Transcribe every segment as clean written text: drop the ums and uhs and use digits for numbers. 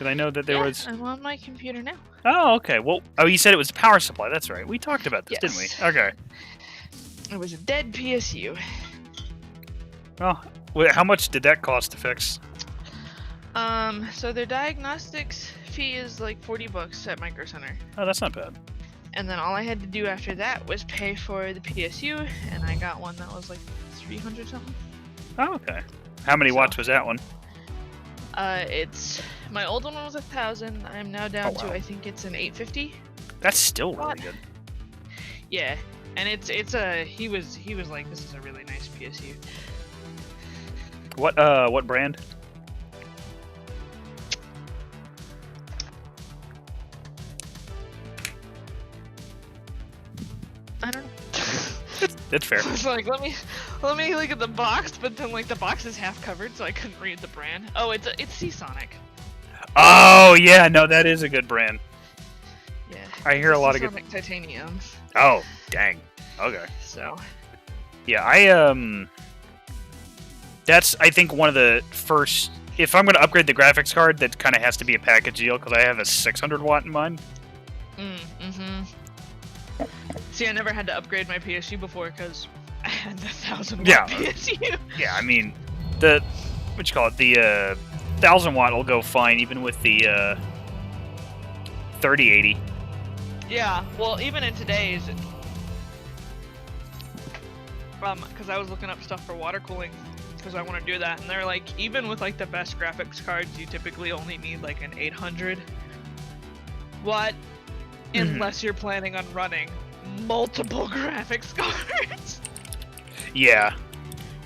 Because I know that there was... I'm on my computer now. Oh, okay. Well, you said it was a power supply. That's right. We talked about this, didn't we? Okay. It was a dead PSU. Well, how much did that cost to fix? So their diagnostics fee is like $40 at Micro Center. Oh, that's not bad. And then all I had to do after that was pay for the PSU, and I got one that was like 300 something. Oh, okay. How many watts was that one? It's my old one was 1,000. I'm now down to I think it's an 850. That's still really good. Yeah, and it's a he was like, this is a really nice PSU. What brand? I don't know. That's fair. I was like, let me look at the box, but then like the box is half covered, so I couldn't read the brand. Oh, it's Seasonic. Oh yeah, no, that is a good brand. Yeah. I hear a lot of good. Seasonic titanium. Oh, dang. Okay. So. Yeah, that's I think one of the first. If I'm going to upgrade the graphics card, that kind of has to be a package deal because I have a 600 watt in mine. Mm-hmm. See, I never had to upgrade my PSU before because I had the 1,000 watt PSU. Yeah, I mean, the 1,000 watt will go fine even with the 3080. Yeah, well, even in today's, because I was looking up stuff for water cooling because I want to do that, and they're like, even with like the best graphics cards, you typically only need like an 800 watt, unless you're planning on running multiple graphics cards. Yeah.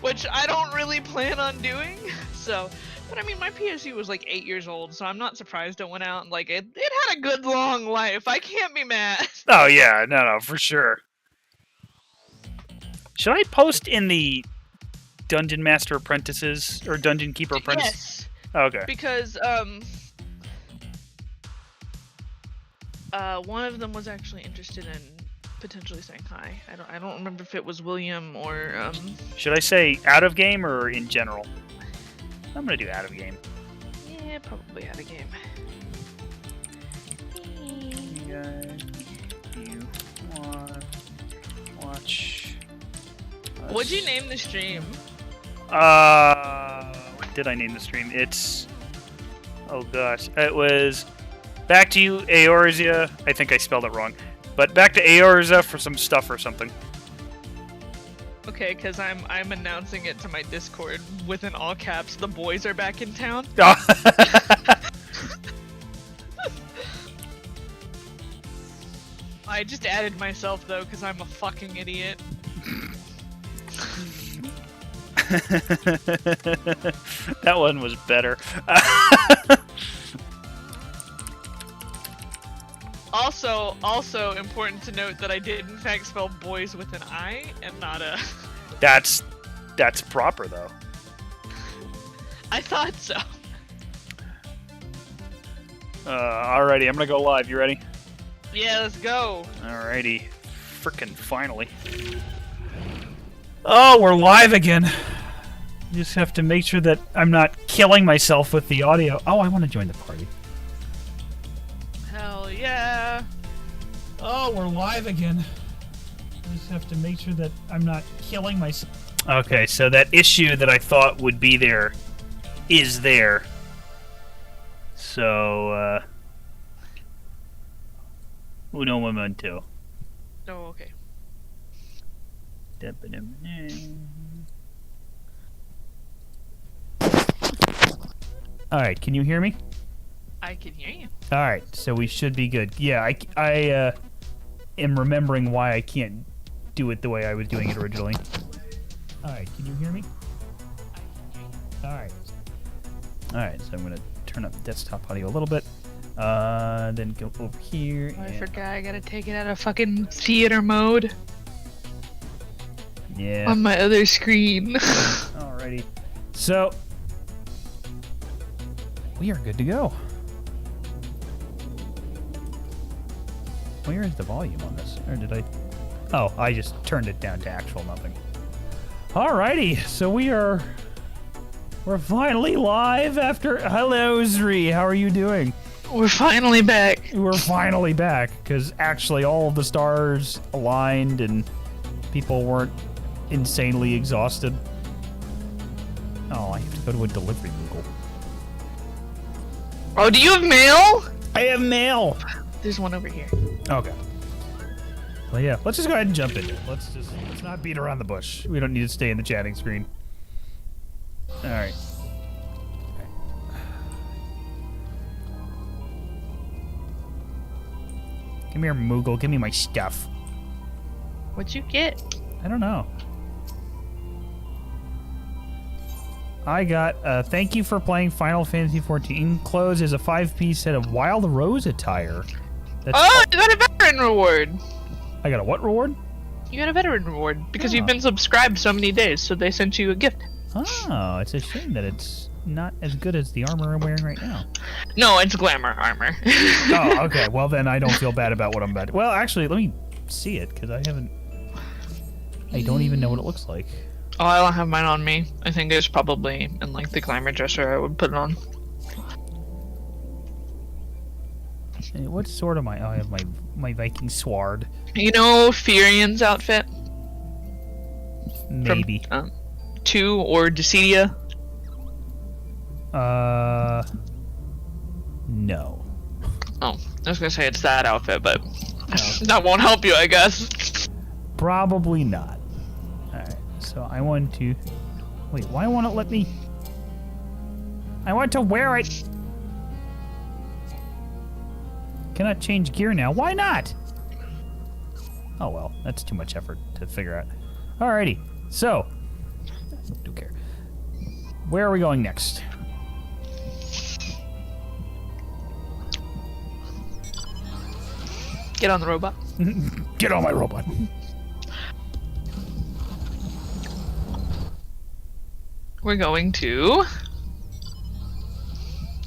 Which I don't really plan on doing. So, but I mean, my PSU was like 8 years old, so I'm not surprised it went out. And like it had a good long life. I can't be mad. Oh yeah, no, for sure. Should I post in the Dungeon Master Apprentices or Dungeon Keeper Apprentices? Yes. Oh, okay. Because one of them was actually interested in potentially saying hi. I don't remember if it was William or Should I say out of game or in general? I'm gonna do out of game. Yeah, probably out of game. You want watch? What'd you name the stream? What did I name the stream? It's oh gosh, it was back to you, Eorza. I think I spelled it wrong. But back to Eorza for some stuff or something. Okay, because I'm announcing it to my Discord within all caps. The boys are back in town. I just added myself though, because I'm a fucking idiot. That one was better. Also important to note that I did in fact spell boys with an I and not a... That's proper though. I thought so. Alrighty, I'm gonna go live. You ready? Yeah, let's go. Alrighty. Frickin' finally. Oh, we're live again. Just have to make sure that I'm not killing myself with the audio. Oh, I want to join the party. Hell yeah. Oh, we're live again. Just have to make sure that I'm not killing myself. Okay, so that issue that I thought would be there is there. So, uno momento. Oh, okay. Alright, can you hear me? I can hear you. Alright, so we should be good. Yeah, I am remembering why I can't do it the way I was doing it originally. Alright, can you hear me? Alright. Alright, so I'm going to turn up desktop audio a little bit. Then go over here. Oh, I forgot, I gotta take it out of fucking theater mode. Yeah. On my other screen. Alrighty. So, we are good to go. Where is the volume on this? Or did I... Oh, I just turned it down to actual nothing. Alrighty, so we are We're finally live after... Hello, Zri. How are you doing? We're finally back. We're finally back, because actually all of the stars aligned and people weren't insanely exhausted. Oh, I have to go to a delivery Google. Oh, do you have mail? I have mail! There's one over here. Okay. Well, yeah, let's just go ahead and jump into it. Let's not beat around the bush. We don't need to stay in the chatting screen. Alright. Come here, Moogle. Give me my stuff. What'd you get? I don't know. I got, thank you for playing Final Fantasy XIV. Clothes is a 5-piece set of Wild Rose attire. That's I got a veteran reward! I got a what reward? You got a veteran reward because Oh. you've been subscribed so many days, so they sent you a gift. Oh, it's a shame that it's not as good as the armor I'm wearing right now. No, it's glamour armor. Oh, okay. Well, then I don't feel bad about what I'm about to... Well, actually, let me see it, because I don't even know what it looks like. Oh, I don't have mine on me. I think it's probably in like the glamour dresser I would put it on. Hey, what sword am I? Oh, I have my Viking sword. You know Furion's outfit? Maybe. From, 2 or Dissidia? No. Oh, I was gonna say it's that outfit, but No. that won't help you, I guess. Probably not. Alright, so I want to... Wait, why won't it let me... I want to wear it! Cannot change gear now. Why not? Oh well, that's too much effort to figure out. Alrighty, so... I don't care. Where are we going next? Get on the robot. Get on my robot. We're going to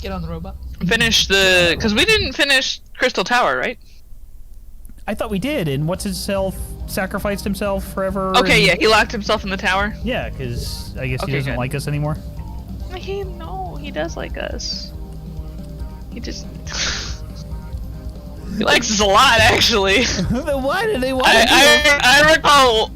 get on the robot. Finish the... Because we didn't finish Crystal Tower, right? I thought we did, and what's himself sacrificed himself forever. Okay, and... yeah, he locked himself in the tower. Yeah, because I guess he Okay, doesn't good. like us anymore. He does like us. He just... he likes us a lot, actually. Then why do they want to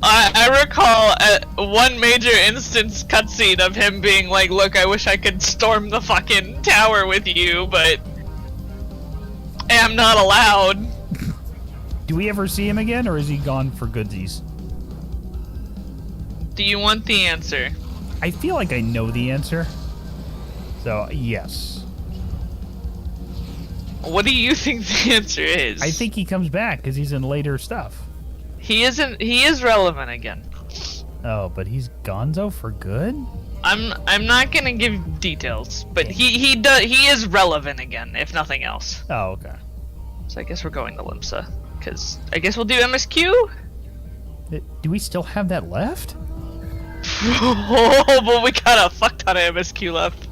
I recall at one major instance cutscene of him being like, look, I wish I could storm the fucking tower with you, but am not allowed. Do we ever see him again, or is he gone for goodsies? Do you want the answer? I feel like I know the answer. So, yes. What do you think the answer is? I think he comes back because he's in later stuff. he is relevant again. Oh, but he's gonzo for good? I'm not gonna give details, but he is relevant again, if nothing else. Oh, okay. So I guess we're going to Limsa, because I guess we'll do MSQ? Do we still have that left? Oh, but we got a fuck ton of MSQ left.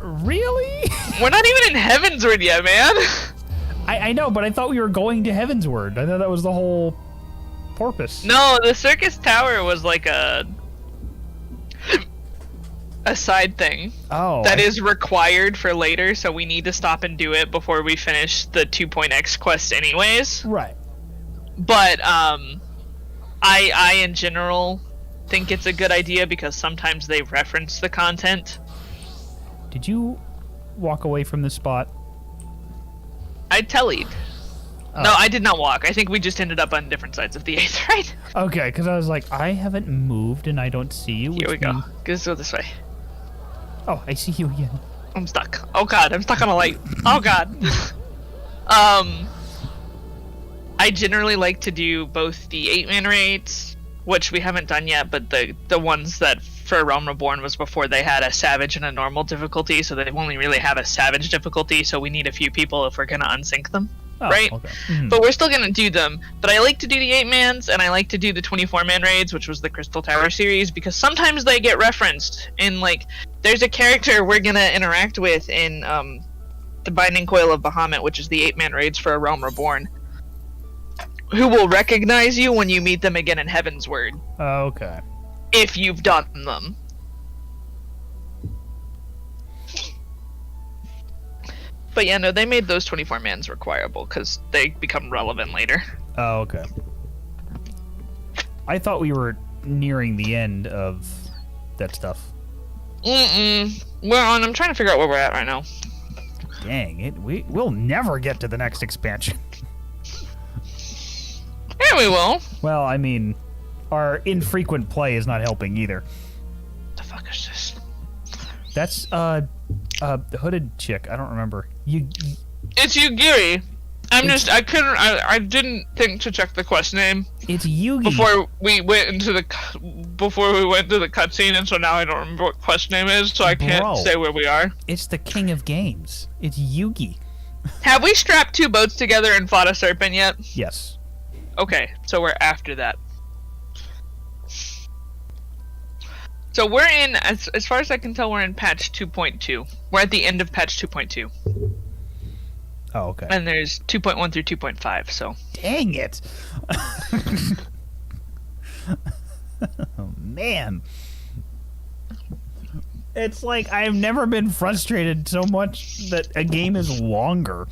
Really? We're not even in Heavensward yet, man. I know, but I thought we were going to Heavensward. I thought that was the whole purpose. No, the Circus Tower was like a side thing. Oh. That is required for later, so we need to stop and do it before we finish the 2.x quest anyways. Right. But I in general think it's a good idea because sometimes they reference the content. Did you walk away from this spot? I tellied. Oh. No, I did not walk. I think we just ended up on different sides of the Aetheryte. Okay, because I was like, I haven't moved and I don't see you. Here we which go. means- Let's go this way. Oh, I see you again. I'm stuck. Oh god, I'm stuck on a light. Oh god. I generally like to do both the 8-man raids, which we haven't done yet, but the ones that for Realm Reborn was before they had a savage and a normal difficulty, so they only really have a savage difficulty, so we need a few people if we're gonna unsync them. Oh, Right? Okay. Mhm. But we're still gonna do them. But I like to do the 8-mans, and I like to do the 24-man raids, which was the Crystal Tower series, because sometimes they get referenced in, like, there's a character we're gonna interact with in the Binding Coil of Bahamut, which is the 8-man raids for A Realm Reborn, who will recognize you when you meet them again in Heavensward. Okay. if you've done them. But yeah, no, they made those 24 mans requirable because they become relevant later. Oh, okay. I thought we were nearing the end of that stuff. I'm trying to figure out where we're at right now. Dang it, we'll never get to the next expansion. Yeah, we will. Well, I mean, our infrequent play is not helping either. The fuck is this? That's the hooded chick. I don't remember. It's Yugiri. I didn't think to check the quest name. It's Yugi. Before we went into the cutscene, and so now I don't remember what quest name is, so I can't say where we are. It's the king of games. It's Yugi. Have we strapped 2 boats together and fought a serpent yet? Yes. Okay, so we're after that. So we're in, as far as I can tell, we're in patch 2.2. We're at the end of patch 2.2. Oh, okay. And there's 2.1 through 2.5, so. Dang it! Oh, man. It's like I've never been frustrated so much that a game is longer.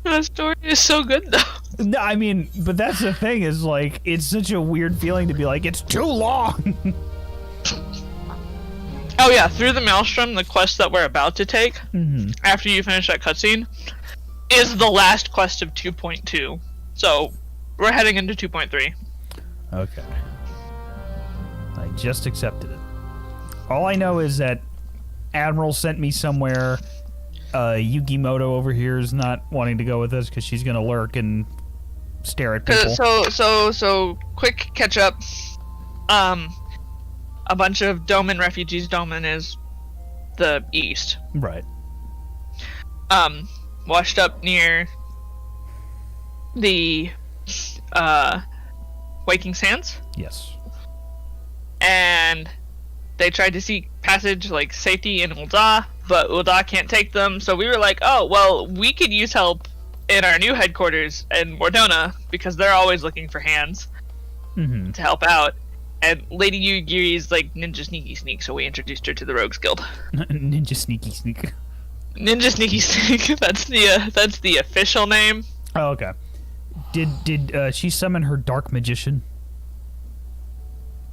The story is so good, though. No, I mean, but that's the thing, is like, it's such a weird feeling to be like, it's too long! Oh yeah, Through the Maelstrom, the quest that we're about to take, after you finish that cutscene, is the last quest of 2.2. So, we're heading into 2.3. Okay. I just accepted it. All I know is that Admiral sent me somewhere. Yugimoto over here is not wanting to go with us because she's gonna lurk and stare at people. So quick catch up. A bunch of Doman refugees. Doman is the east. Right. Washed up near the Waking Sands. Yes. And they tried to seek passage, like safety in Ul'dah, but Ul'dah can't take them. So we were like, oh, well, we could use help in our new headquarters in Mordona because they're always looking for hands to help out. And Lady Yugiri's like ninja sneaky sneak, so we introduced her to the Rogues Guild. Ninja sneaky sneak. Ninja sneaky sneak. That's the official name. Oh, okay. Did she summon her dark magician?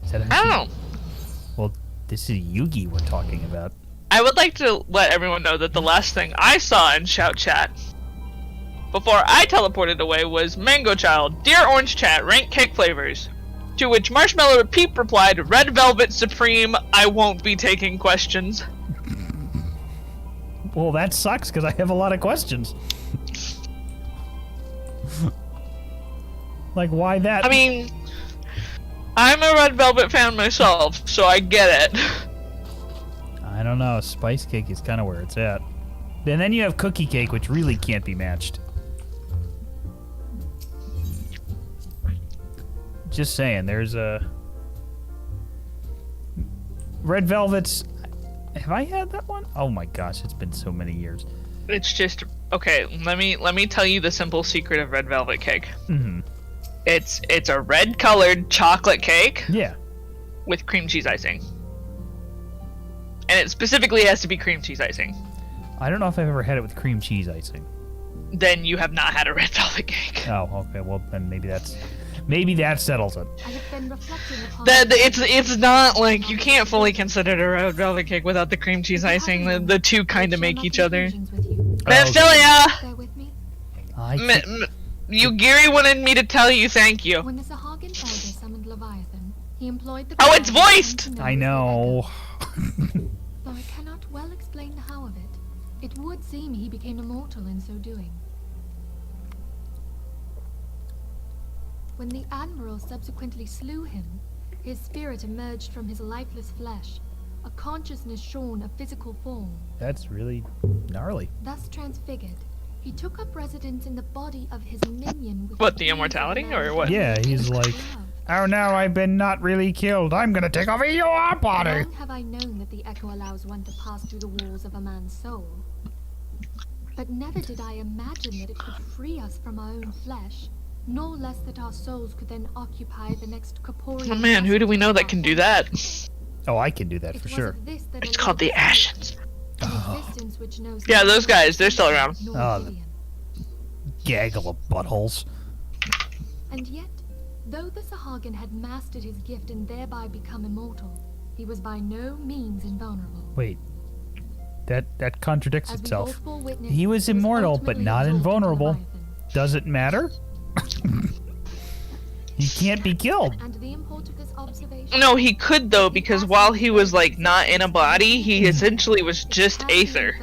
Is that I don't know. Well, this is Yugi we're talking about. I would like to let everyone know that the last thing I saw in Shout Chat before I teleported away was Mango Child, Dear Orange Chat, rank cake flavors. To which Marshmallow Peep replied, Red Velvet Supreme, I won't be taking questions. Well, that sucks because I have a lot of questions. Like, why that? I mean, I'm a Red Velvet fan myself, so I get it. I don't know. Spice cake is kind of where it's at. And then you have cookie cake, which really can't be matched. Just saying, there's a... Red Velvet's... Have I had that one? Oh my gosh, it's been so many years. It's just... Okay, let me tell you the simple secret of Red Velvet cake. It's a red-colored chocolate cake. Yeah. With cream cheese icing. And it specifically has to be cream cheese icing. I don't know if I've ever had it with cream cheese icing. Then you have not had a Red Velvet cake. Oh, okay, well then maybe that settles it. It's not like you can't fully consider it a Red Velvet cake without the cream cheese icing. The two kind of make each other. Mephilia! Yugiri wanted me to tell you thank you. When the Sahagin elder summoned Leviathan, he employed the... Oh, it's voiced! I know. Though I cannot well explain the how of it, it would seem he became immortal in so doing. When the Admiral subsequently slew him, his spirit emerged from his lifeless flesh, a consciousness shorn of physical form. That's really gnarly. Thus transfigured, he took up residence in the body of his minion with... What, the immortality, or what? Yeah, he's like, oh no, I've been not really killed. I'm gonna take over your body. Long have I known that the echo allows one to pass through the walls of a man's soul. But never did I imagine that it could free us from our own flesh nor less that our souls could then occupy the next corporeal. Oh man, who do we know that can do that? Oh, I can do that for sure. It's called the Ashes. Oh. Yeah, those guys, they're still around. Oh, gaggle of buttholes. And yet, though the Sahagin had mastered his gift and thereby become immortal, he was by no means invulnerable. Wait. That contradicts As we itself. both bore witness, He was immortal, but ultimately not absorbed into invulnerable. Leviathan. Does it matter? He can't be killed. And the import of this observation. No, he could though, because while he was like not in a body, he essentially was just Aether.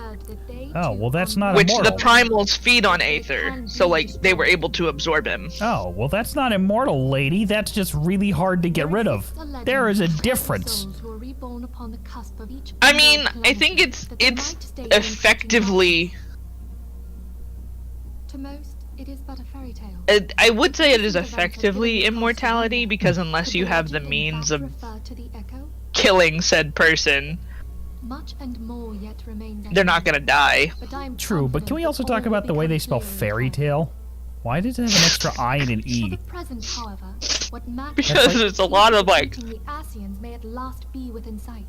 Oh, well, that's not Which immortal. the primals feed on Aether, so like they were able to absorb him. Oh, well, that's not immortal, lady. That's just really hard to get rid of. There is a difference. I mean, I think it's effectively. To most, it is but a fairy tale. I would say it is effectively immortality, because unless you have the means of killing said person, Much and more yet remains. they're not gonna die. True, but can we also talk about the way they spell fairy tale? Why does it have an extra I and an For E? the present, however, what matters Because it's a lot of like. the Asians may at last be within sight.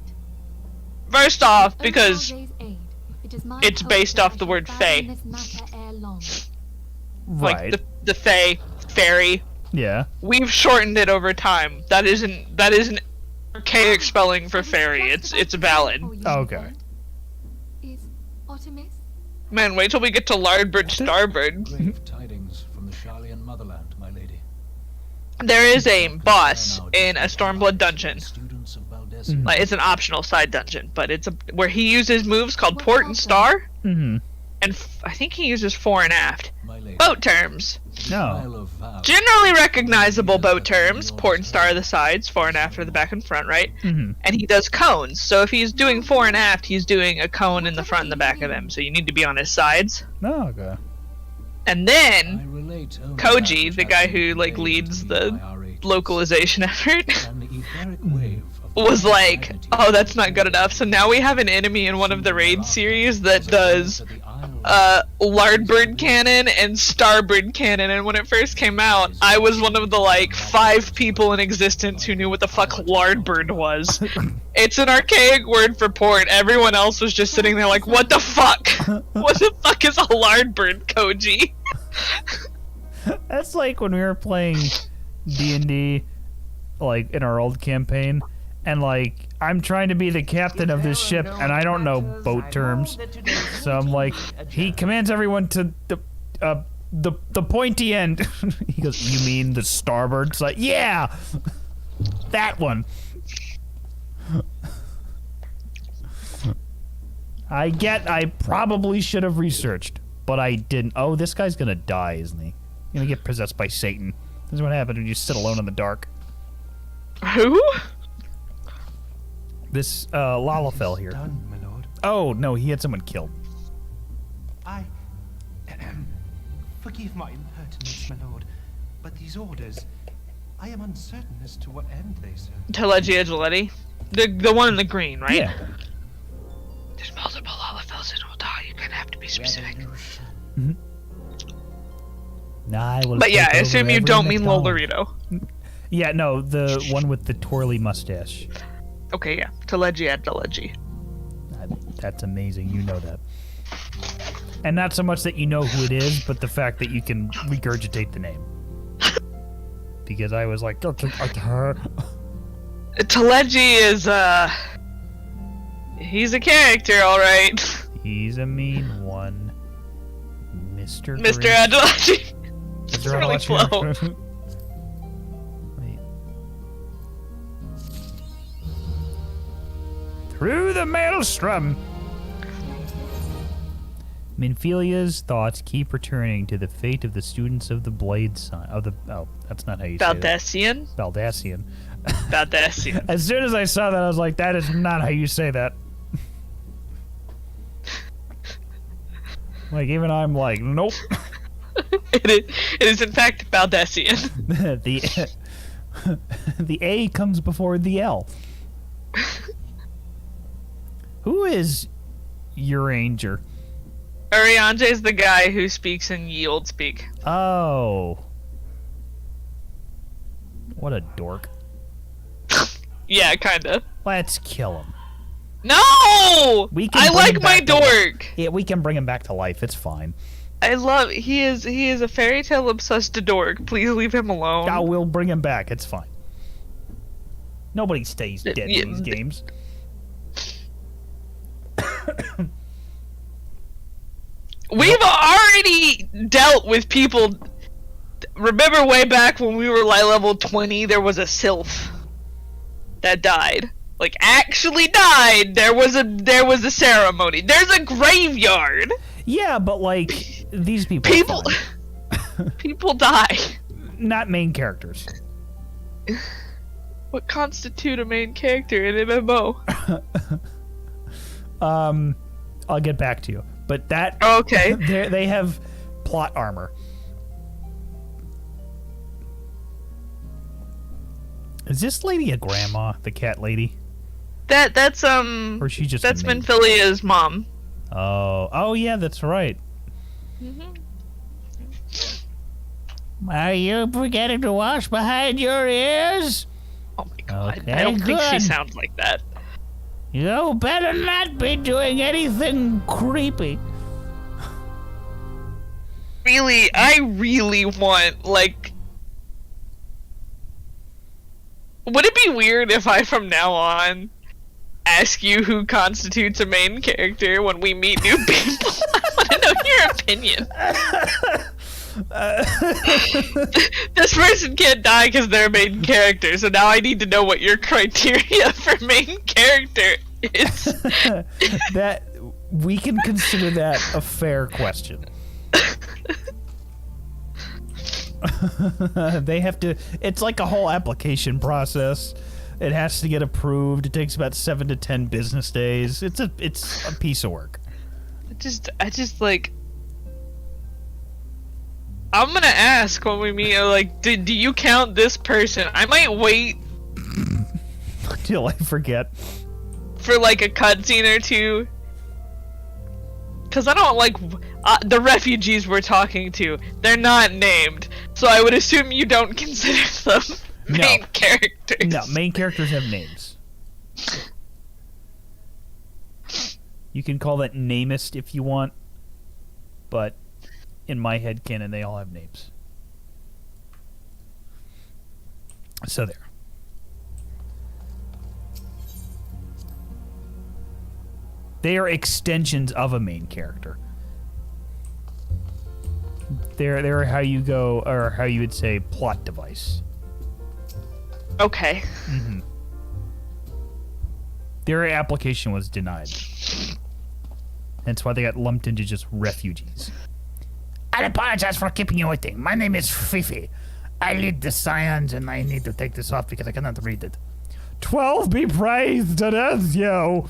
First off, With because Eorza's aid, it is my it's hope based that off I the shall word fathom fae. this matter ere long. Right. like the fae, fairy. Yeah. We've shortened it over time. That isn't archaic spelling for fairy. It's valid. Okay. Is Artemis? Man, wait till we get to Lardbird Starbird. Grave tidings from the Sharlayan motherland, my lady. There is a boss in a Stormblood dungeon. Students of Valdez. Like, it's an optional side dungeon, but it's where he uses moves called Port and Star, Mm-hmm. and I think he uses fore and aft. My lady. Boat terms. No. Isle of Val. Generally recognizable boat terms. Port and Star are the sides, fore and aft are the back and front, right? Mm-hmm. And he does cones. So if he's doing fore and aft, he's doing a cone in the front and the back of him. So you need to be on his sides. Oh, okay. And I then relate only that Koji, which the has guy been who like conveyed leads to me the by our agents. localization effort, And the etheric wave of was like, magnitude oh, that's not good enough. So now we have an enemy in one of the raid series that does Lardbird cannon and Starbird cannon, and when it first came out, I was one of the like 5 people in existence who knew what the fuck Lardbird was. It's an archaic word for port. Everyone else was just sitting there like, what the fuck? What the fuck is a Lardbird, Koji? That's like when we were playing D&D, like, in our old campaign, and, like, I'm trying to be the captain of this ship, and I don't know boat terms. So I'm like, he commands everyone to the pointy end. He goes, you mean the starboard? It's like, yeah! That one. I probably should have researched, but I didn't. Oh, this guy's gonna die, isn't he? He's gonna get possessed by Satan. This is what happens when you sit alone in the dark. Who? This, Lalafell here. Done, my lord. Oh, no, he had someone killed. I forgive my impertinence, my lord, but these orders, I am uncertain as to what end they serve. Telegia Giletti? The one in the green, right? Yeah. There's multiple Lalafells in Oldal. You're gonna have to be specific. Nah, I will But yeah, take I over assume you every don't mean McDonald's. Lolorito. Yeah, no, the one with the twirly mustache. Okay, yeah. Telegia Giletti. That's amazing. You know that. And not so much that you know who it is, but the fact that you can regurgitate the name. Because I was like, that's her. Telegi is, he's a character, alright. He's a mean one. Mr. Mr. Grinch. Adelachi. Mr. It's really Adelachi. slow. Wait. Through the maelstrom. Minphilia's thoughts keep returning to the fate of the students of the Blade Sign. Oh, that's not how you say that. Baldassian? Baldassian. Baldassian. As soon as I saw that, I was like, that is not how you say that. Like, even I'm like, nope. It is in fact Baldassian. The A comes before the L. Who is Uranger? Urianger is the guy who speaks in Yield speak. Oh. What a dork. Yeah, kinda. Let's kill him. No! We can I bring like him my back to life. dork! Yeah, we can bring him back to life. It's fine. He is a fairy tale obsessed dork. Please leave him alone. Oh, we'll bring him back. It's fine. Nobody stays dead Yeah, in these games. We've already dealt with people. Remember way back when we were like level 20, there was a sylph that died. Like actually died. There was a ceremony. There's a graveyard. Yeah, but like these people. People people die. Not main characters. What constitute a main character in MMO? I'll get back to you. But that Okay. they have plot armor. Is this lady a grandma, the cat lady? That's Or is she just that's a maid? Minfilia's mom. Oh yeah, that's right. Are you forgetting to wash behind your ears? Oh my god. Okay, I don't think she good. sounds like that. You better not be doing anything creepy. Really, I really want, like... Would it be weird if I, from now on, ask you who constitutes a main character when we meet new people? I want to know your opinion. This person can't die because they're a main character, so now I need to know what your criteria for main character is. That we can consider that a fair question. They have to. It's like a whole application process. It has to get approved. It takes about 7 to 10 business days. It's a piece of work. I just like. I'm gonna ask when we meet. Like, do you count this person? I might wait Till I forget. for like a cutscene or two. Cause I don't like the refugees we're talking to. They're not named, so I would assume you don't consider them main characters. No, main characters have names. You can call that namist if you want, but in my headcanon, they all have names. So there. They are extensions of a main character. They're how you go, or how you would say, plot device. Okay. Mm-hmm. Their application was denied. That's why they got lumped into just refugees. I apologize for keeping you waiting. My name is Fifi. I lead the scions, and I need to take this off because I cannot read it. 12 be praised, it is you.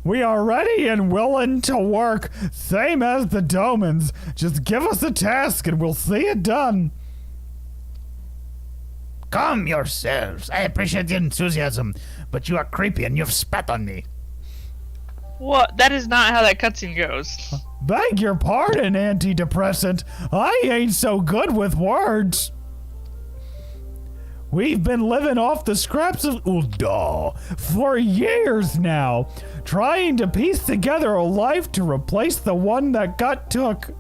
We are ready and willing to work, same as the Domans. Just give us a task and we'll see it done. Calm yourselves. I appreciate the enthusiasm, but you are creepy and you've spat on me. What? That is not how that cutscene goes. Beg your pardon, antidepressant. I ain't so good with words. We've been living off the scraps of Ul'dah for years now, trying to piece together a life to replace the one that got took.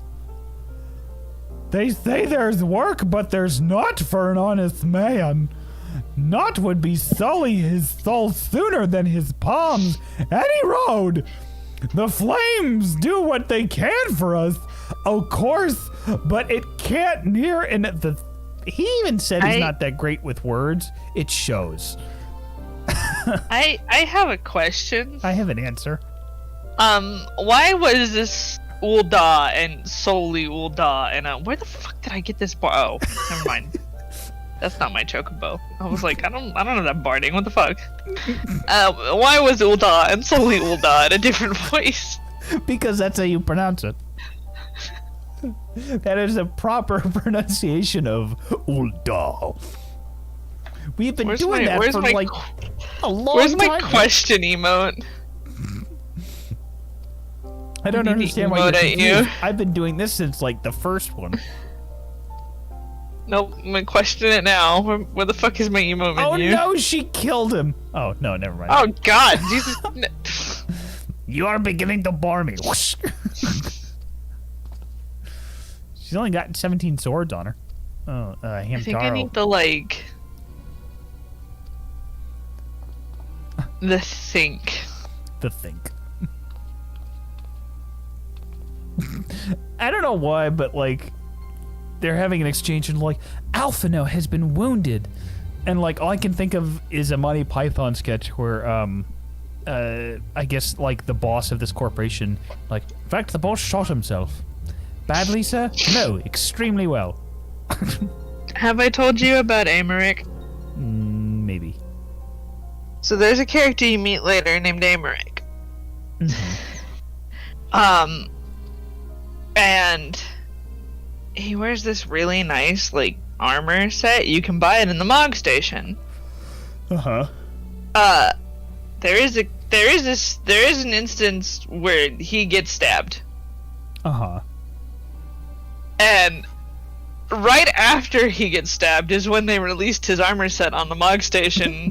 They say there's work, but there's not for an honest man. Naught would be sully his soul sooner than his palms any road. The flames do what they can for us, of course, but it can't near in the. He even said he's not that great with words. It shows. I have a question. I have an answer. Why was this Ul'dah and solely Ul'dah and where the fuck did I get this bar? Oh, never mind. That's not my chocobo. I was like, I don't know that barding. What the fuck? Why was Ul'dah and solely Ul'dah in a different voice? Because that's how you pronounce it. That is a proper pronunciation of Ul'dah. We've been doing that for like a long time. Where's my question emote? I don't understand why you're confused. I've been doing this since like the first one. Nope, I'm gonna question it now. Where the fuck is my emo Oh menu? no, she killed him. Oh no, never mind. Oh god, Jesus. You are beginning to bore me. Whoosh. She's only got 17 swords on her. Oh, I think I Hamtaro. need to like the think. The think. I don't know why, but like they're having an exchange and like Alphino has been wounded, and like all I can think of is a Monty Python sketch where I guess like the boss of this corporation, like, in fact the boss shot himself. Badly, sir? No, extremely well. Have I told you about Amaric? Maybe. So there's a character you meet later named Amaric. And he wears this really nice like armor set. You can buy it in the Mog Station. Uh-huh. There is an instance where he gets stabbed. Uh-huh. And right after he gets stabbed is when they released his armor set on the Mog Station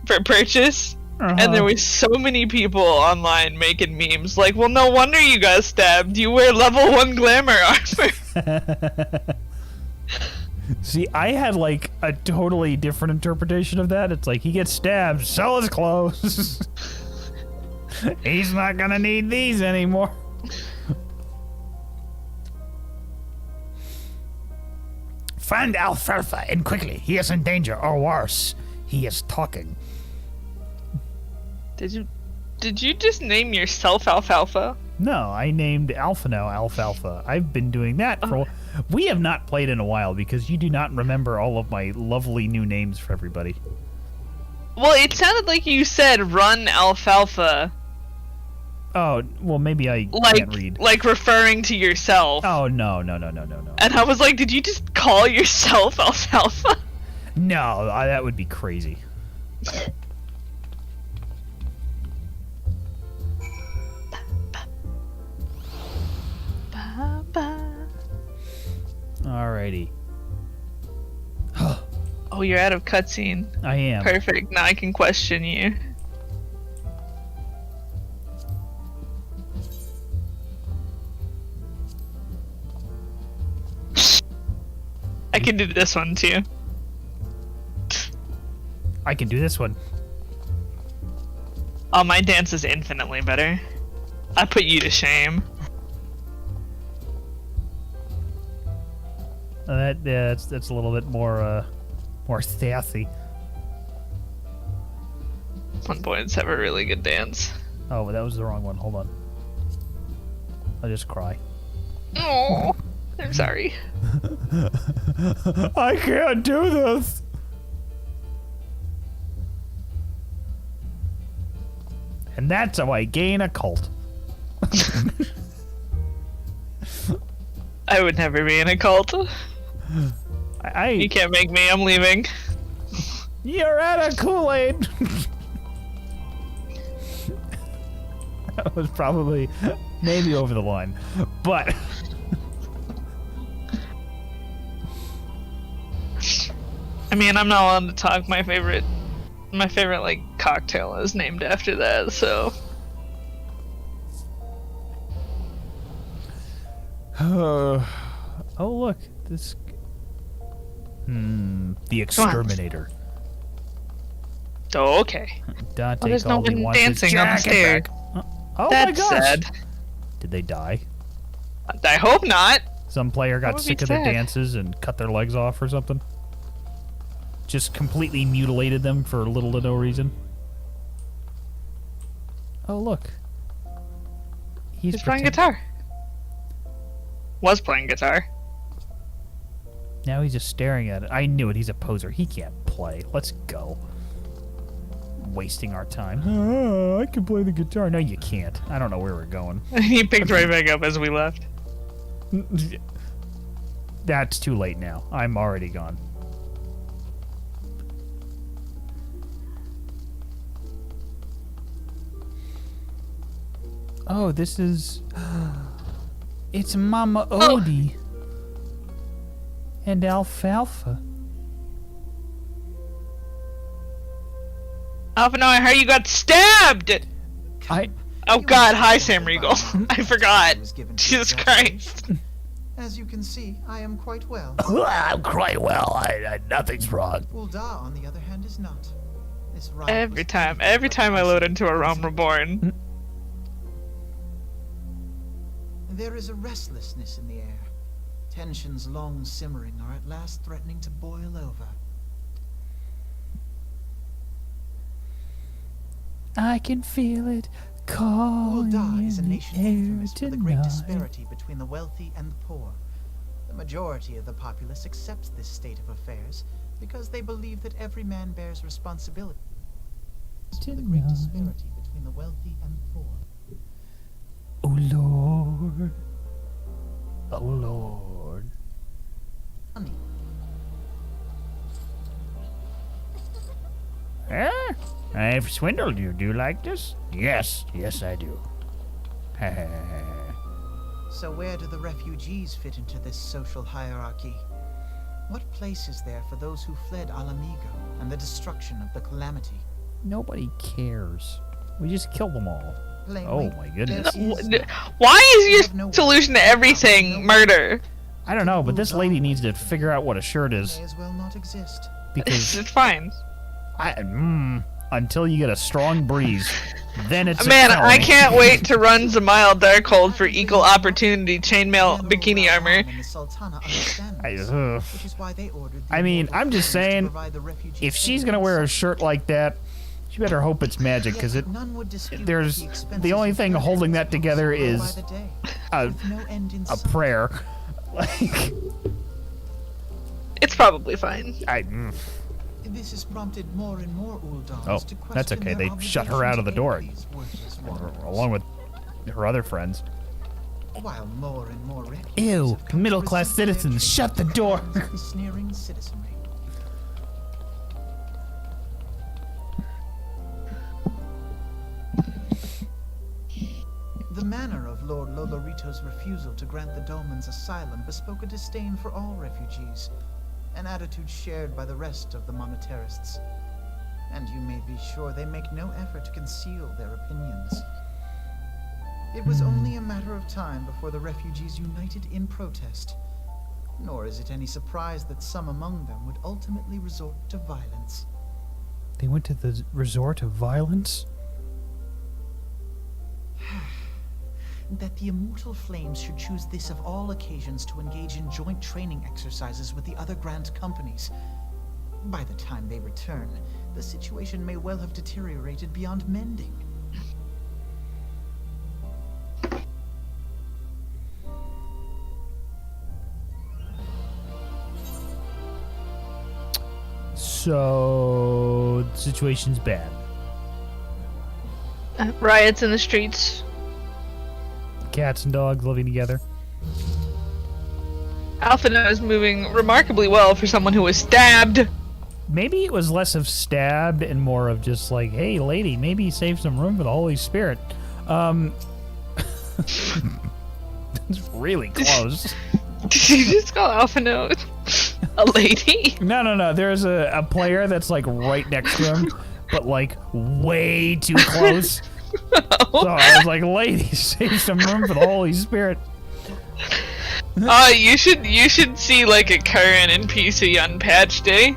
for purchase. And there was so many people online making memes like, well, no wonder you got stabbed. You wear level 1 glamour armor. See, I had like a totally different interpretation of that. It's like he gets stabbed, sell his clothes. He's not gonna need these anymore. Find Alfalfa and quickly. He is in danger, or worse, he is talking. Did you just name yourself Alfalfa? No, I named Alphino Alfalfa. I've been doing that for... We have not played in a while because you do not remember all of my lovely new names for everybody. Well, it sounded like you said run Alfalfa. Oh, well, maybe I can't read. Like referring to yourself. Oh, no. And I was like, did you just call yourself Alfalfa? No, that would be crazy. Alrighty. Oh, you're out of cutscene. I am. Perfect. Now I can question you. I can do this one too. I can do this one. Oh, my dance is infinitely better. I put you to shame. That's a little bit more sassy. One points have a really good dance. Oh, but that was the wrong one. Hold on. I'll just cry. Oh, I'm sorry. I can't do this. And that's how I gain a cult. I would never be in a cult. You can't make me. I'm leaving. You're out of Kool-Aid. That was probably maybe over the line, but I mean, I'm not allowed to talk. My favorite like cocktail is named after that. So. Oh look, this. The exterminator. Oh, okay. Dante There's no Galdi one wants his dancing on the jacket stair. back. Oh That's my gosh! sad. Did they die? I hope not. Some player That got would sick be of their sad. dances and cut their legs off or something. Just completely mutilated them for little to no reason. Oh look, He's playing guitar. Was playing guitar. Now he's just staring at it. I knew it. He's a poser. He can't play. Let's go. Wasting our time. I can play the guitar. No, you can't. I don't know where we're going. He picked right back up as we left. That's too late now. I'm already gone. Oh, this is... It's Mama Odie. And alfalfa. Alpha, no, I heard you got stabbed! Oh god, hi Sam Riegel. I forgot. Jesus Christ. As you can see, I am quite well. I'm quite well. Nothing's wrong. Ulda, on the other hand, is not. This riot Every was time I load into a Realm Reborn. There is a restlessness in the air. Tensions long simmering are at last threatening to boil over. I can feel it calling Ulda is a in nation the air infamous for the great tonight. disparity between the wealthy and the poor. The majority of the populace accepts this state of affairs because they believe that every man bears responsibility for the great disparity between the wealthy and the poor. Oh Lord. Oh Lord. Honey, Ah, I've swindled you. Do you like this? Yes, yes I do. so where do the refugees fit into this social hierarchy? What place is there for those who fled Alamigo and the destruction of the Calamity? Nobody cares. We just killed them all. Plainly, Oh my goodness. there is no- Why is your solution to everything murder? I don't know, but this lady needs to figure out what a shirt is may as well not exist. because It's fine. until you get a strong breeze, then it's a Man, felony. I can't wait to run Zamile Darkhold for equal opportunity chainmail bikini armor. And the Sultana understand this, which is why they ordered the I mean, immortal I'm just flames to saying, provide the refugees if she's aid gonna and wear a succor. shirt like that, she better hope it's magic, because Yet none would dispute there's that expenses the only of thing further holding that together grow is by the day, a, with no end in a sight. prayer. Like, It's probably fine. This has prompted more and more Uldans Oh, to question that's okay. their They shut her out of the door. obligation to aid these worthless wanderers, along with her other friends. while more and more refugees Ew, have come to middle-class resent their citizens, treatment shut the at door. hands of the sneering citizenry. The manner of Lord Lolorito's refusal to grant the Dolmens asylum bespoke a disdain for all refugees, an attitude shared by the rest of the monetarists. And you may be sure they make no effort to conceal their opinions. It was only a matter of time before the refugees united in protest, nor is it any surprise that some among them would ultimately resort to violence. They went to the resort of violence? That the immortal flames should choose this of all occasions to engage in joint training exercises with the other Grand Companies. By the time they return, the situation may well have deteriorated beyond mending. So, the situation's bad. Riots in the streets. Cats and dogs living together. Alphina is moving remarkably well for someone who was stabbed. Maybe it was less of stabbed and more of just like, hey, lady, maybe save some room for the Holy Spirit. It's really close. Did you just call Alphina a lady? No. There's a player that's like right next to him, but like way too close. So I was like, lady, save some room for the Holy Spirit. You should see like a current NPC on patch day.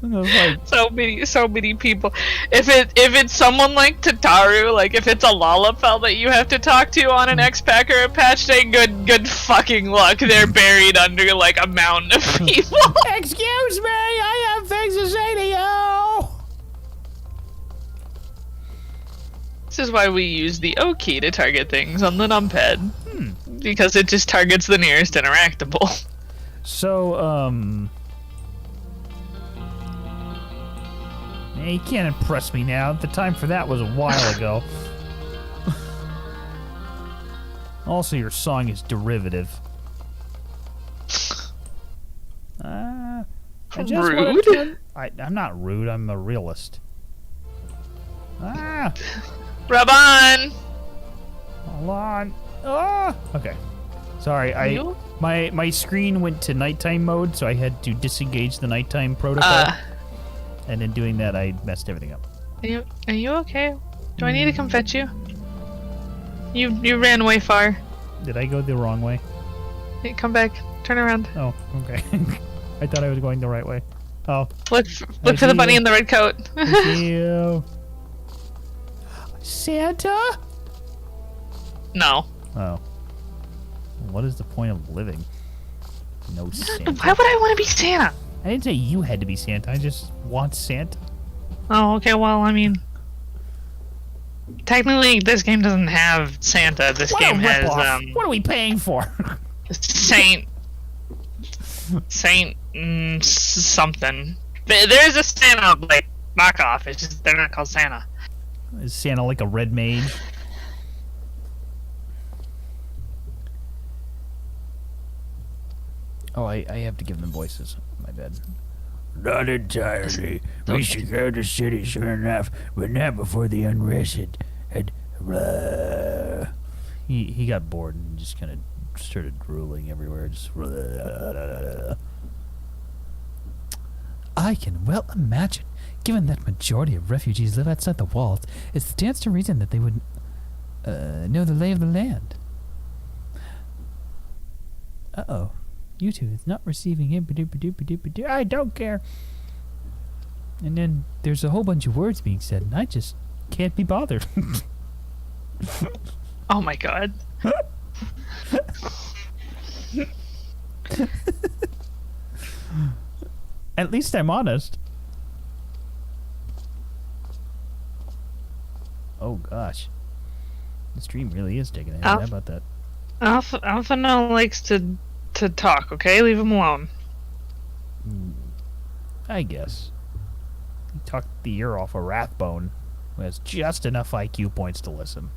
And I was like, So many people. If it's someone like Tataru, like if it's a Lalafell that you have to talk to on an X-Pack or a patch day, good fucking luck. They're buried under like a mountain of people. excuse me, I have things to say to you. This is why we use the O key to target things on the numpad. Because it just targets the nearest interactable. So, you can't impress me now. The time for that was a while ago. Also, your song is derivative. I just wanna Rude. I'm not rude. I'm a realist. Rub on! Hold on. Okay. Sorry, You? my screen went to nighttime mode, so I had to disengage the nighttime protocol. And in doing that, I messed everything up. Are you okay? Do I need to come fetch you? You ran way far. Did I go the wrong way? Hey, come back. Turn around. Oh, okay. I thought I was going the right way. Oh, Look for the bunny in the red coat. thank you. Santa? No. Oh. What is the point of living? No Santa. Why would I want to be Santa? I didn't say you had to be Santa. I just want Santa. Oh, okay. Well, I mean, technically, this game doesn't have Santa. This What game a has ripoff. What are we paying for? Saint something. There's a Santa like knockoff. It's just they're not called Santa. Is Santa like a red mage? Oh, I have to give them voices. My bad. Not entirely. We should go to city soon enough, but not before the unrest had He got bored and just kind of started drooling everywhere. Just. I can well imagine, given that majority of refugees live outside the walls, it stands to reason that they would know the lay of the land. Uh-oh. YouTube is not receiving it. I don't care. And then there's a whole bunch of words being said, and I just can't be bothered. Oh my god. At least I'm honest. Oh gosh. The stream really is taking a hit. How about that? Alpha no likes to talk, okay? Leave him alone. I guess. He talked the ear off a Rathbone, who has just enough IQ points to listen.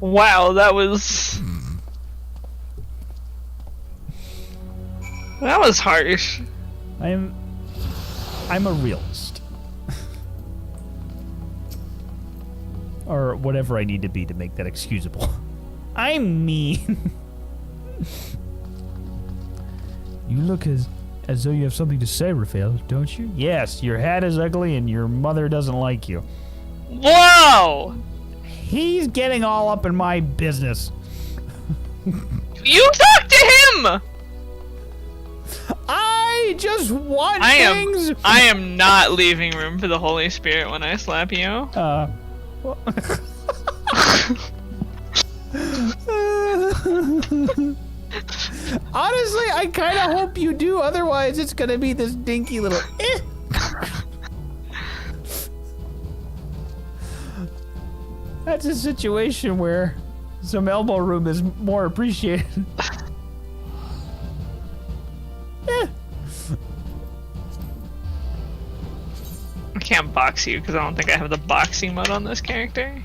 Wow, that was... That was harsh. I'm a realist. Or whatever I need to be to make that excusable. I'm mean. You look as though you have something to say, Raphael, don't you? Yes, your hat is ugly and your mother doesn't like you. Whoa! He's getting all up in my business. You talk to him! I just want things. I am not leaving room for the Holy Spirit when I slap you. Well. Honestly, I kind of hope you do. Otherwise, it's gonna be this dinky little. That's a situation where some elbow room is more appreciated. I can't box you because I don't think I have the boxing mode on this character.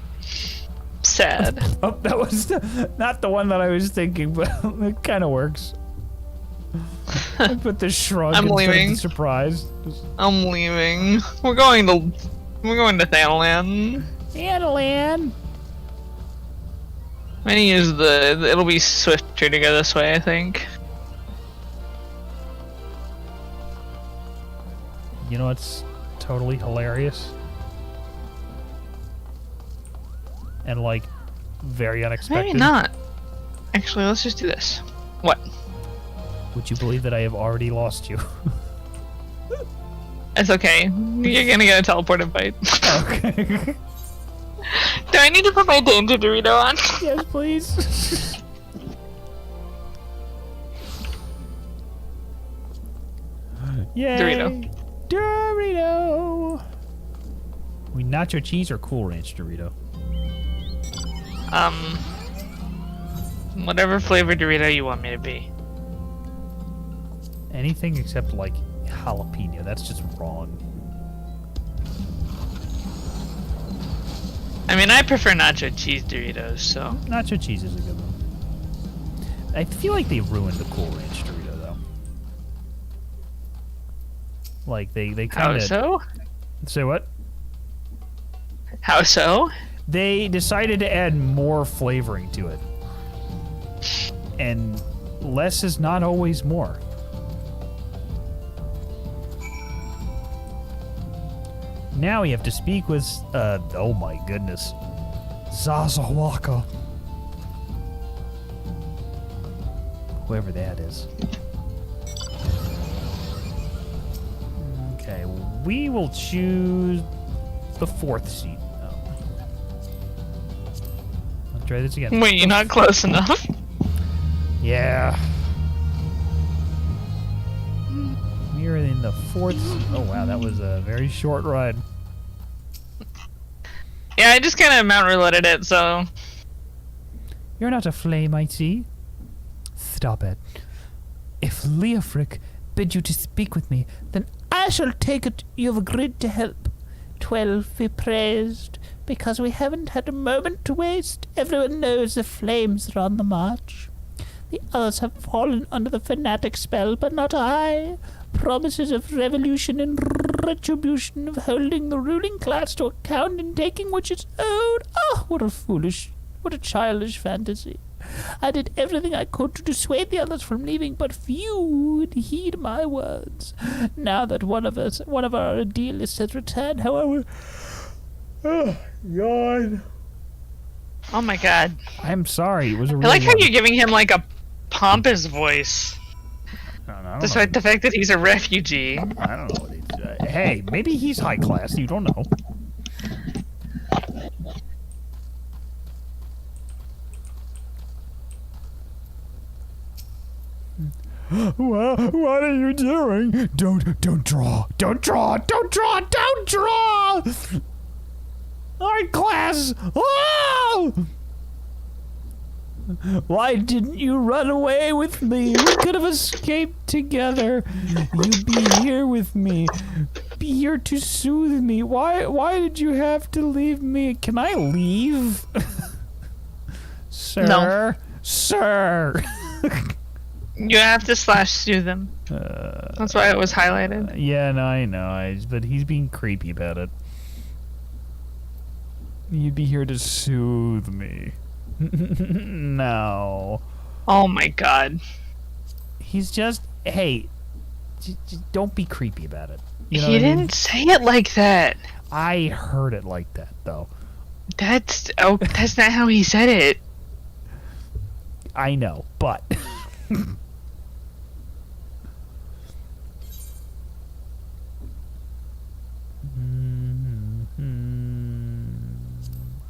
Sad. Oh, that was not the one that I was thinking, but it kind of works. I put the shrug I'm instead leaving. of the surprise. I'm leaving. We're going to Thanalan. Thanalan. I'm gonna use it'll be swifter to go this way, I think. You know what's totally hilarious? And like very unexpected. Maybe not. Actually, let's just do this. What? Would you believe that I have already lost you? It's okay. You're gonna get a teleport invite. Okay. Do I need to put my danger Dorito on? Yes, please. Yay. Dorito. Dorito. We nacho cheese or Cool Ranch Dorito? Whatever flavor Dorito you want me to be. Anything except like jalapeno. That's just wrong. I mean, I prefer nacho cheese Doritos, so. Nacho cheese is a good one. I feel like they ruined the Cool Ranch Dorito though. Like they kind How of. so? Say what? How so? They decided to add more flavoring to it. And less is not always more. Now we have to speak with, oh my goodness. Zazawaka. Whoever that is. Okay, we will choose the 4th seat. Oh. Let's try this again. Wait, you're not close enough? Yeah. We are in the 4th seat. Oh wow, that was a very short ride. Yeah, I just kind of mount rouletted it, so... You're not a flame, I see. Stop it. If Leofric bid you to speak with me, then I shall take it you've agreed to help. 12 be praised, because we haven't had a moment to waste. Everyone knows the flames are on the march. The others have fallen under the fanatic spell, but not I. Promises of revolution and retribution, of holding the ruling class to account and taking which is owed. Oh, what a childish fantasy. I did everything I could to dissuade the others from leaving, but few would heed my words. Now that one of our idealists has returned, however... Oh, yawn. Oh my god. I'm sorry, it was a I really like how long- you're giving him like a pompous voice. I don't know. Despite the fact that he's a refugee. I don't know what he's... hey, maybe he's high class, you don't know. What are you doing? Don't draw. Don't draw. Don't draw. Don't draw. High class. Oh! Why didn't you run away with me? We could have escaped together. You'd be here with me. Be here to soothe me. Why did you have to leave me? Can I leave? Sir? No. Sir. You have to /sue them. That's why it was highlighted. Yeah, no, I know. But he's being creepy about it. You'd be here to soothe me. No. Oh my god. He's just... Hey, just don't be creepy about it. You know He what I mean? didn't say it like that. I heard it like that, though. That's not how he said it. I know, but...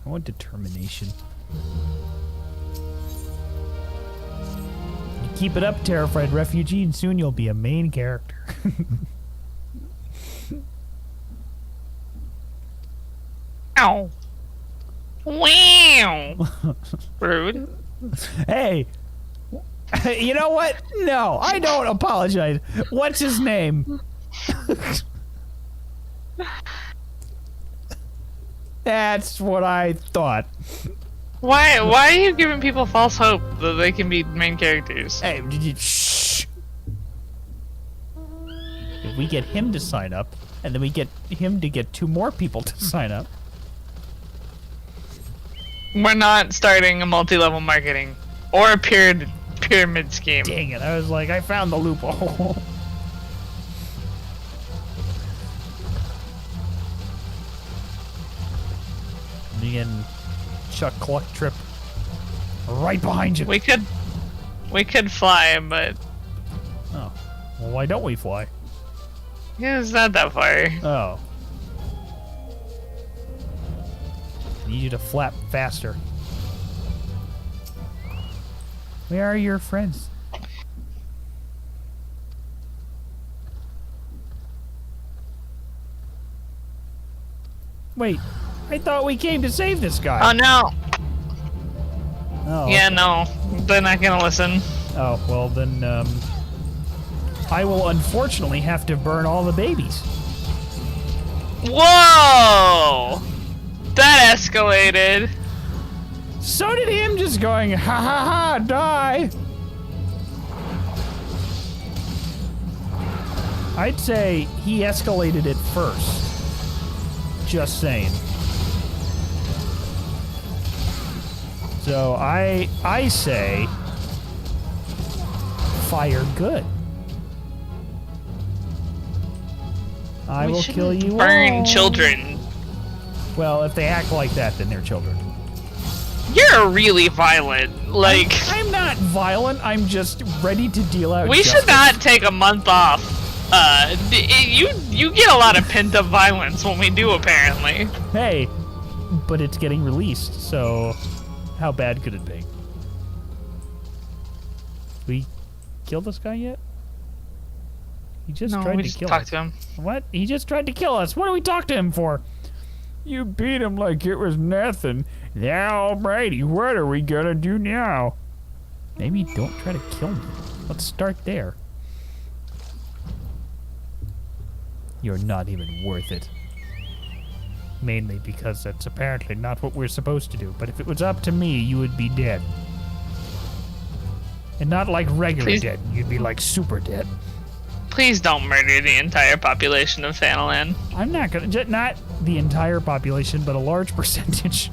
I want determination. You keep it up, terrified refugee, and soon you'll be a main character. Ow. Wow. Rude. Hey! You know what? No, I don't apologize. What's his name? That's what I thought. Why are you giving people false hope that they can be main characters? Hey, shh. If we get him to sign up, and then we get him to get 2 more people to sign up. We're not starting a multi-level marketing or a pyramid scheme. Dang it, I was like, I found the loophole. Again, Chuck Cluck Trip. Right behind you. We could fly, but Oh. Well, why don't we fly? yeah, it's not that far. Oh. Need you to flap faster. Where are your friends? Wait, I thought we came to save this guy. Oh no. Oh, Yeah, no. They're not gonna listen. Oh, well then, I will unfortunately have to burn all the babies. Whoa! That escalated. So did him just going, ha ha ha, die. I'd say he escalated it first. Just saying. So I say fire good. I We will shouldn't kill you burn all. children. Well, if they act like that, then they're children. You're really violent. Like, I'm not violent. I'm just ready to deal out we justice. should not take a month off. You get a lot of pent up violence when we do, apparently. Hey, but it's getting released, so how bad could it be? We killed this guy yet? He just No, tried we to just kill talked us. to him. What? He just tried to kill us. What do we talk to him for? You beat him like it was nothing. Yeah, alrighty. What are we gonna do now? Maybe don't try to kill me. Let's start there. You're not even worth it. Mainly because that's apparently not what we're supposed to do. But if it was up to me, you would be dead. And not like regular Please. dead. You'd be like super dead. Please don't murder the entire population of Thanalan. I'm not gonna, not the entire population, but a large percentage.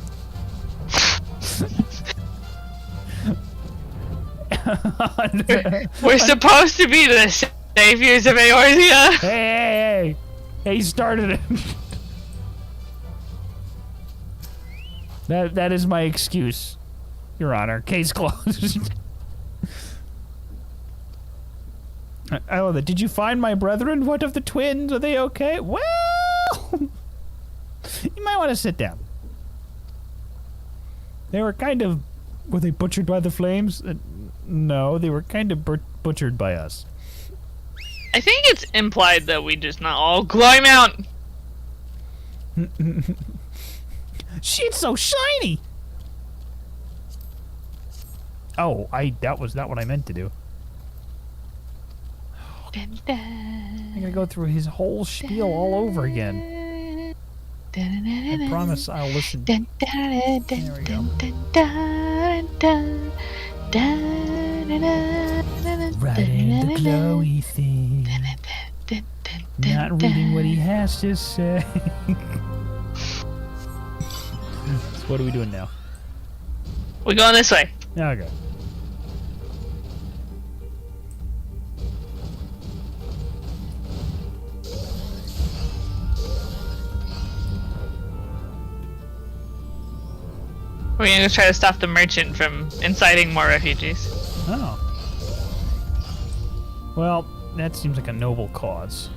We're supposed to be the saviors of Eorza. Hey, he started it. That is my excuse, Your Honor. Case closed. I love that. Did you find my brethren? What of the twins? Are they okay? Well, you might want to sit down. They were kind of... Were they butchered by the flames? No, they were kind of butchered by us. I think it's implied that we just not all climb out. Shit's so shiny! Oh, that was not what I meant to do. I'm gonna go through his whole spiel all over again. I promise I'll listen. There we go. Right in the glowy thing. Not reading what he has to say. So what are we doing now? We're going this way. Okay. We're gonna try to stop the merchant from inciting more refugees. Oh. Well, that seems like a noble cause.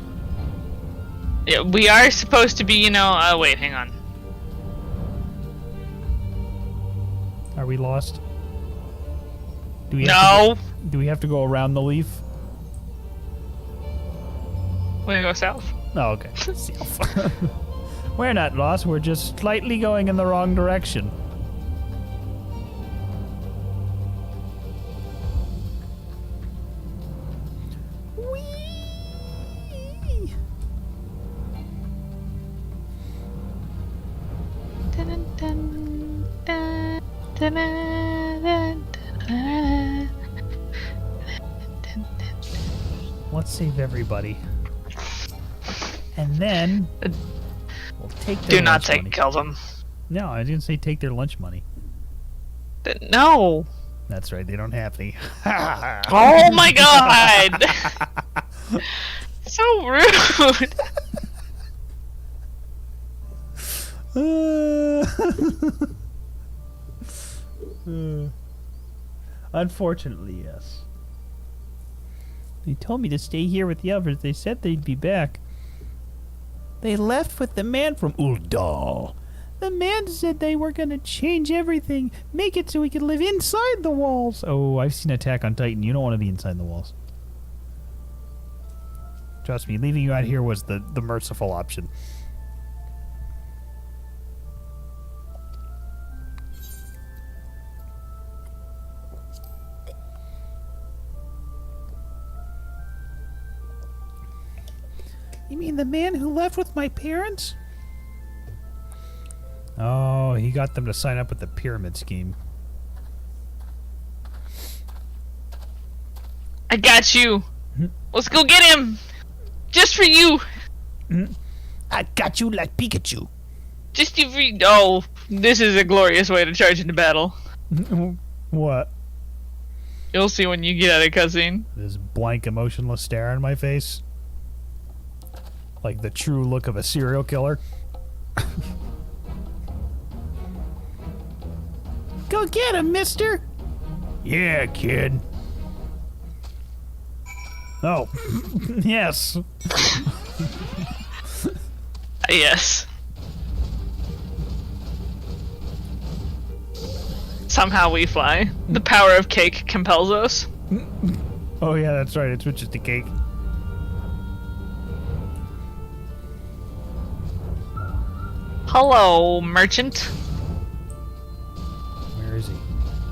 Yeah, we are supposed to be, you know. Wait, hang on. Are we lost? Do we No! Do we have to go around the leaf? We're gonna go south. Oh, okay. Self. We're not lost. We're just slightly going in the wrong direction. Whee! Let's save everybody. And then we'll take their Do not lunch take money. kill them. No, I didn't say take their lunch money. No. That's right, they don't have any. Oh my god! So rude. Unfortunately, yes. They told me to stay here with the others. They said they'd be back. They left with the man from Uldal. The man said they were gonna change everything, make it so we could live inside the walls. Oh, I've seen Attack on Titan. You don't want to be inside the walls. Trust me, leaving you out here was the merciful option. You mean the man who left with my parents? Oh, he got them to sign up with the pyramid scheme. I got you. Let's go get him. Just for you. I got you like Pikachu. Just for you. Oh, this is a glorious way to charge into battle. What? You'll see when you get at it, cousin. This blank, emotionless stare on my face. Like the true look of a serial killer. Go get him, mister! Yeah, kid. Oh. Yes. Yes. Somehow we fly. The power of cake compels us. Oh yeah, that's right. It switches to cake. Hello, merchant. Where is he?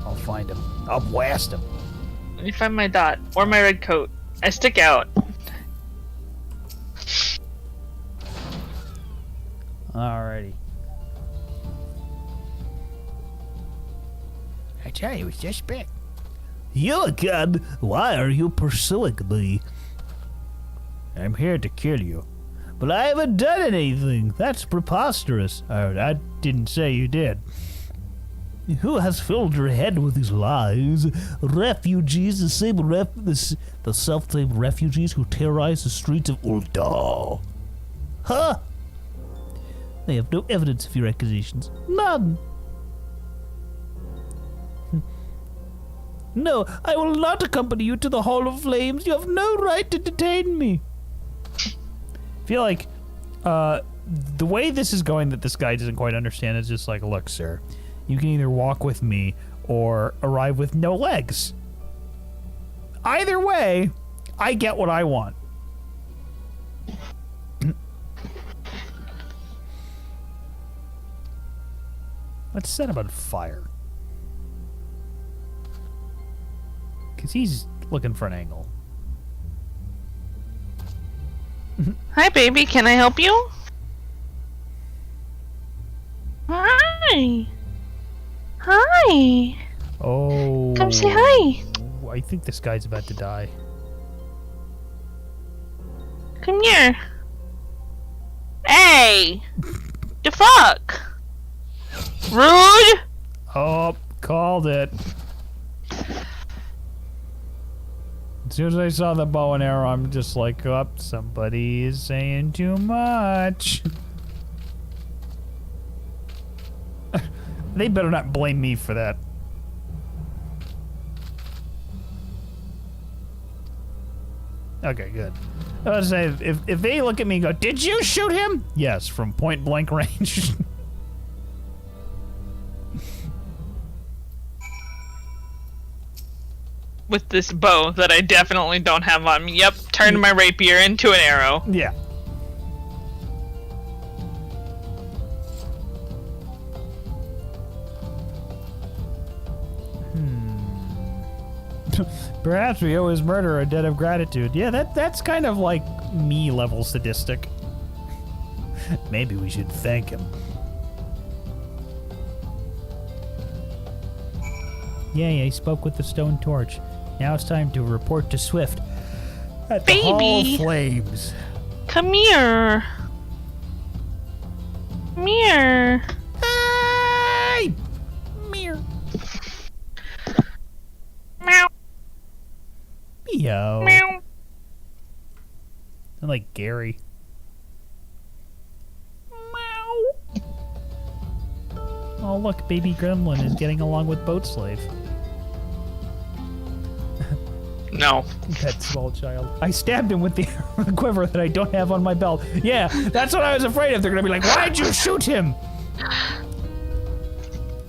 I'll find him. I'll blast him. Let me find my dot. Or my red coat. I stick out. Alrighty. I tell you, it's just big. You again? Why are you pursuing me? I'm here to kill you. But I haven't done anything. That's preposterous. I didn't say you did. Who has filled your head with these lies? Refugees, the self-named refugees who terrorize the streets of Ul'dah. Huh? They have no evidence of your accusations. None. No, I will not accompany you to the Hall of Flames. You have no right to detain me. I feel like the way this is going that this guy doesn't quite understand is just like, look, sir, you can either walk with me or arrive with no legs. Either way, I get what I want. Let's set him on fire. Because he's looking for an angle. Hi, baby. Can I help you? Hi. Hi. Oh. Come say hi. I think this guy's about to die. Come here. Hey. The fuck? Rude. Oh, called it. As soon as I saw the bow and arrow, I'm just like, oh, somebody is saying too much. They better not blame me for that. Okay, good. I was gonna say, if they look at me and go, did you shoot him? Yes, from point blank range. With this bow that I definitely don't have on me. Yep, turned my rapier into an arrow. Yeah. Perhaps we owe his murderer a debt of gratitude. Yeah, that's kind of like me level sadistic. Maybe we should thank him. Yeah, he spoke with the stone torch. Now it's time to report to Swift at the Hall of Flames. Come here. Come here. Hey! Meow. Meow. Meow. Meow. I'm like Gary. Meow. Oh, look, baby gremlin is getting along with Boat Slave. No. That small child. I stabbed him with the quiver that I don't have on my belt. Yeah, that's what I was afraid of. They're gonna be like, why'd you shoot him?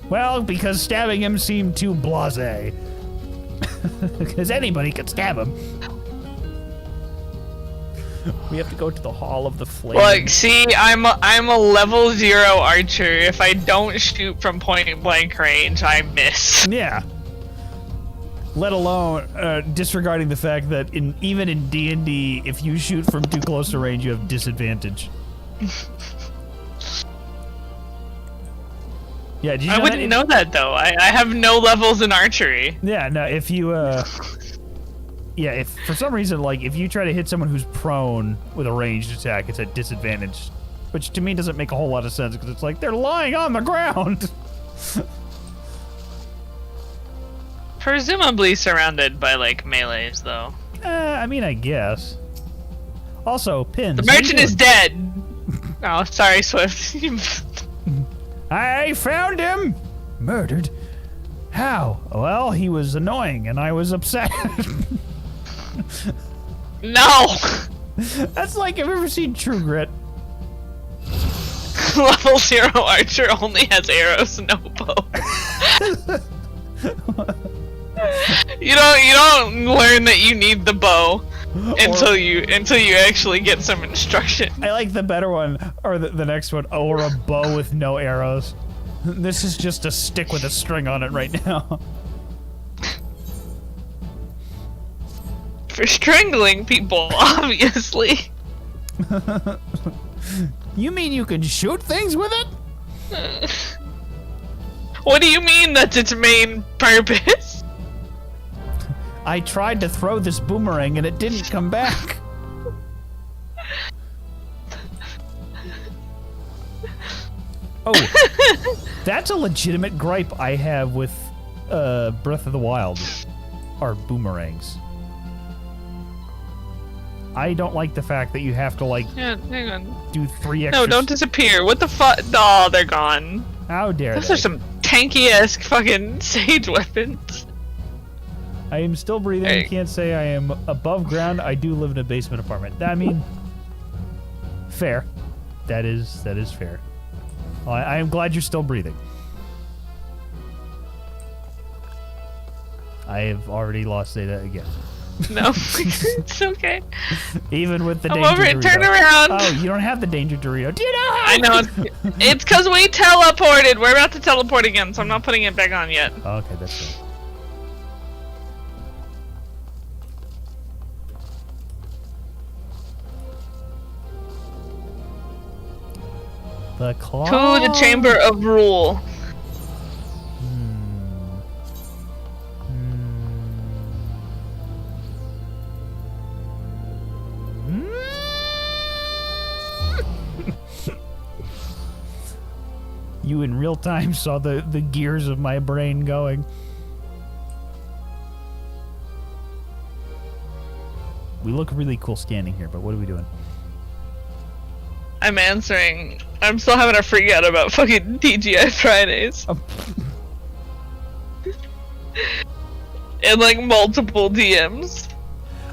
Well, because stabbing him seemed too blasé. Because anybody could stab him. We have to go to the Hall of the Flames. Look, see, I'm a level 0 archer. If I don't shoot from point blank range, I miss. Yeah. Let alone disregarding the fact that even in D&D, if you shoot from too close to range, you have disadvantage. Yeah, did you know I wouldn't know that though. I have no levels in archery. Yeah, no, if you yeah, if for some reason, like, if you try to hit someone who's prone with a ranged attack, it's at disadvantage. Which to me doesn't make a whole lot of sense, because it's like, they're lying on the ground! Presumably surrounded by like melees, though. I mean, I guess. Also, pins. The what are you merchant is doing? dead. Oh, sorry, Swift. I found him! Murdered? How? Well, he was annoying and I was upset. No! That's like, have you ever seen True Grit? Level 0 archer only has arrows, no bow. You don't learn that you need the bow until you actually get some instruction. I like the better one, or the next one, or a bow with no arrows. This is just a stick with a string on it right now. For strangling people, obviously. You mean you can shoot things with it? What do you mean that's its main purpose? I tried to throw this boomerang and it didn't come back. Oh, that's a legitimate gripe I have with Breath of the Wild, are boomerangs. I don't like the fact that you have to like Yeah, hang on. do 3 extra. No, don't disappear. What the fuck? Oh, they're gone. How dare Those they? are some tanky-esque fucking sage weapons. I am still breathing. Hey. You can't say I am above ground. I do live in a basement apartment. I mean, fair. That is fair. I am glad you're still breathing. I have already lost data again. No, it's okay. Even with the I'm danger over it. Dorito. Turn around. Oh, you don't have the danger Dorito. Do you know how? I know. It's because we teleported. We're about to teleport again, so I'm not putting it back on yet. Okay, that's right. The claw. To the Chamber of Rule. You in real time saw the gears of my brain going. We look really cool standing here, but what are we doing? I'm answering. I'm still having a freak out about fucking TGI Fridays. Oh. And like multiple DMs.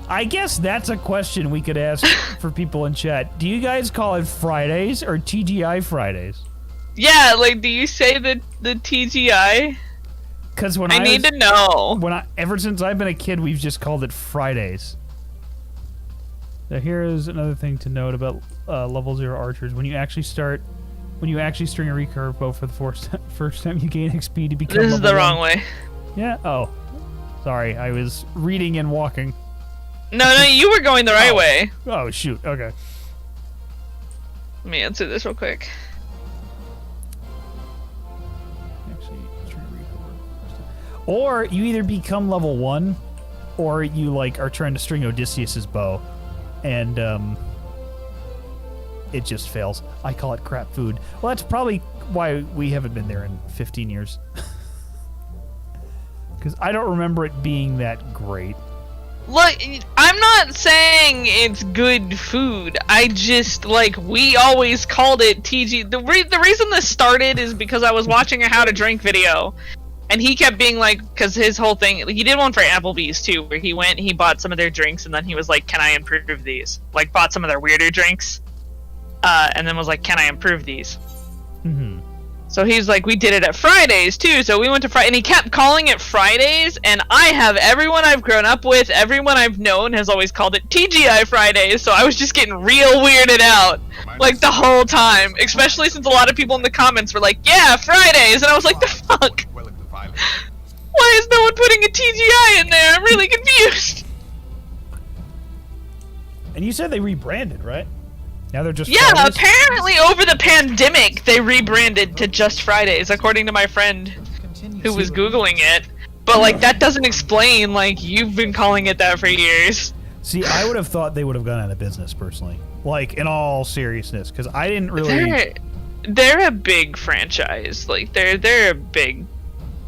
I guess that's a question we could ask for people in chat. Do you guys call it Fridays or TGI Fridays? Yeah, like, do you say the TGI? Because when I need to know. Ever since I've been a kid, we've just called it Fridays. Now here is another thing to note about level 0 archers. When you actually string a recurve bow for the first time, you gain XP to become. This is the level wrong 1. way. Yeah. Oh, sorry. I was reading and walking. No, you were going the right way. Oh shoot. Okay. Let me answer this real quick. Or you either become level 1, or you like are trying to string Odysseus's bow, and it just fails. I call it crap food. Well, that's probably why we haven't been there in 15 years. Because I don't remember it being that great. Look, I'm not saying it's good food. I just, like, we always called it TG. The reason this started is because I was watching a how to drink video. And he kept being like, because his whole thing, he did one for Applebee's too, where he bought some of their drinks, and then he was like, can I improve these? Like, bought some of their weirder drinks, and then was like, can I improve these? Mm-hmm. So he's like, we did it at Fridays too, so we went to Friday, and he kept calling it Fridays, and I have everyone I've grown up with, everyone I've known has always called it TGI Fridays, so I was just getting real weirded out, like, the whole time, especially since a lot of people in the comments were like, yeah, Fridays, and I was like, the fuck? Why is no one putting a TGI in there? I'm really confused. And you said they rebranded, right? Now they're just Yeah, Fridays? apparently over the pandemic they rebranded to just Fridays, according to my friend who was Googling it. But like that doesn't explain like you've been calling it that for years. See, I would have thought they would have gone out of business personally. Like in all seriousness, because I didn't really. They're a big franchise. Like they're a big.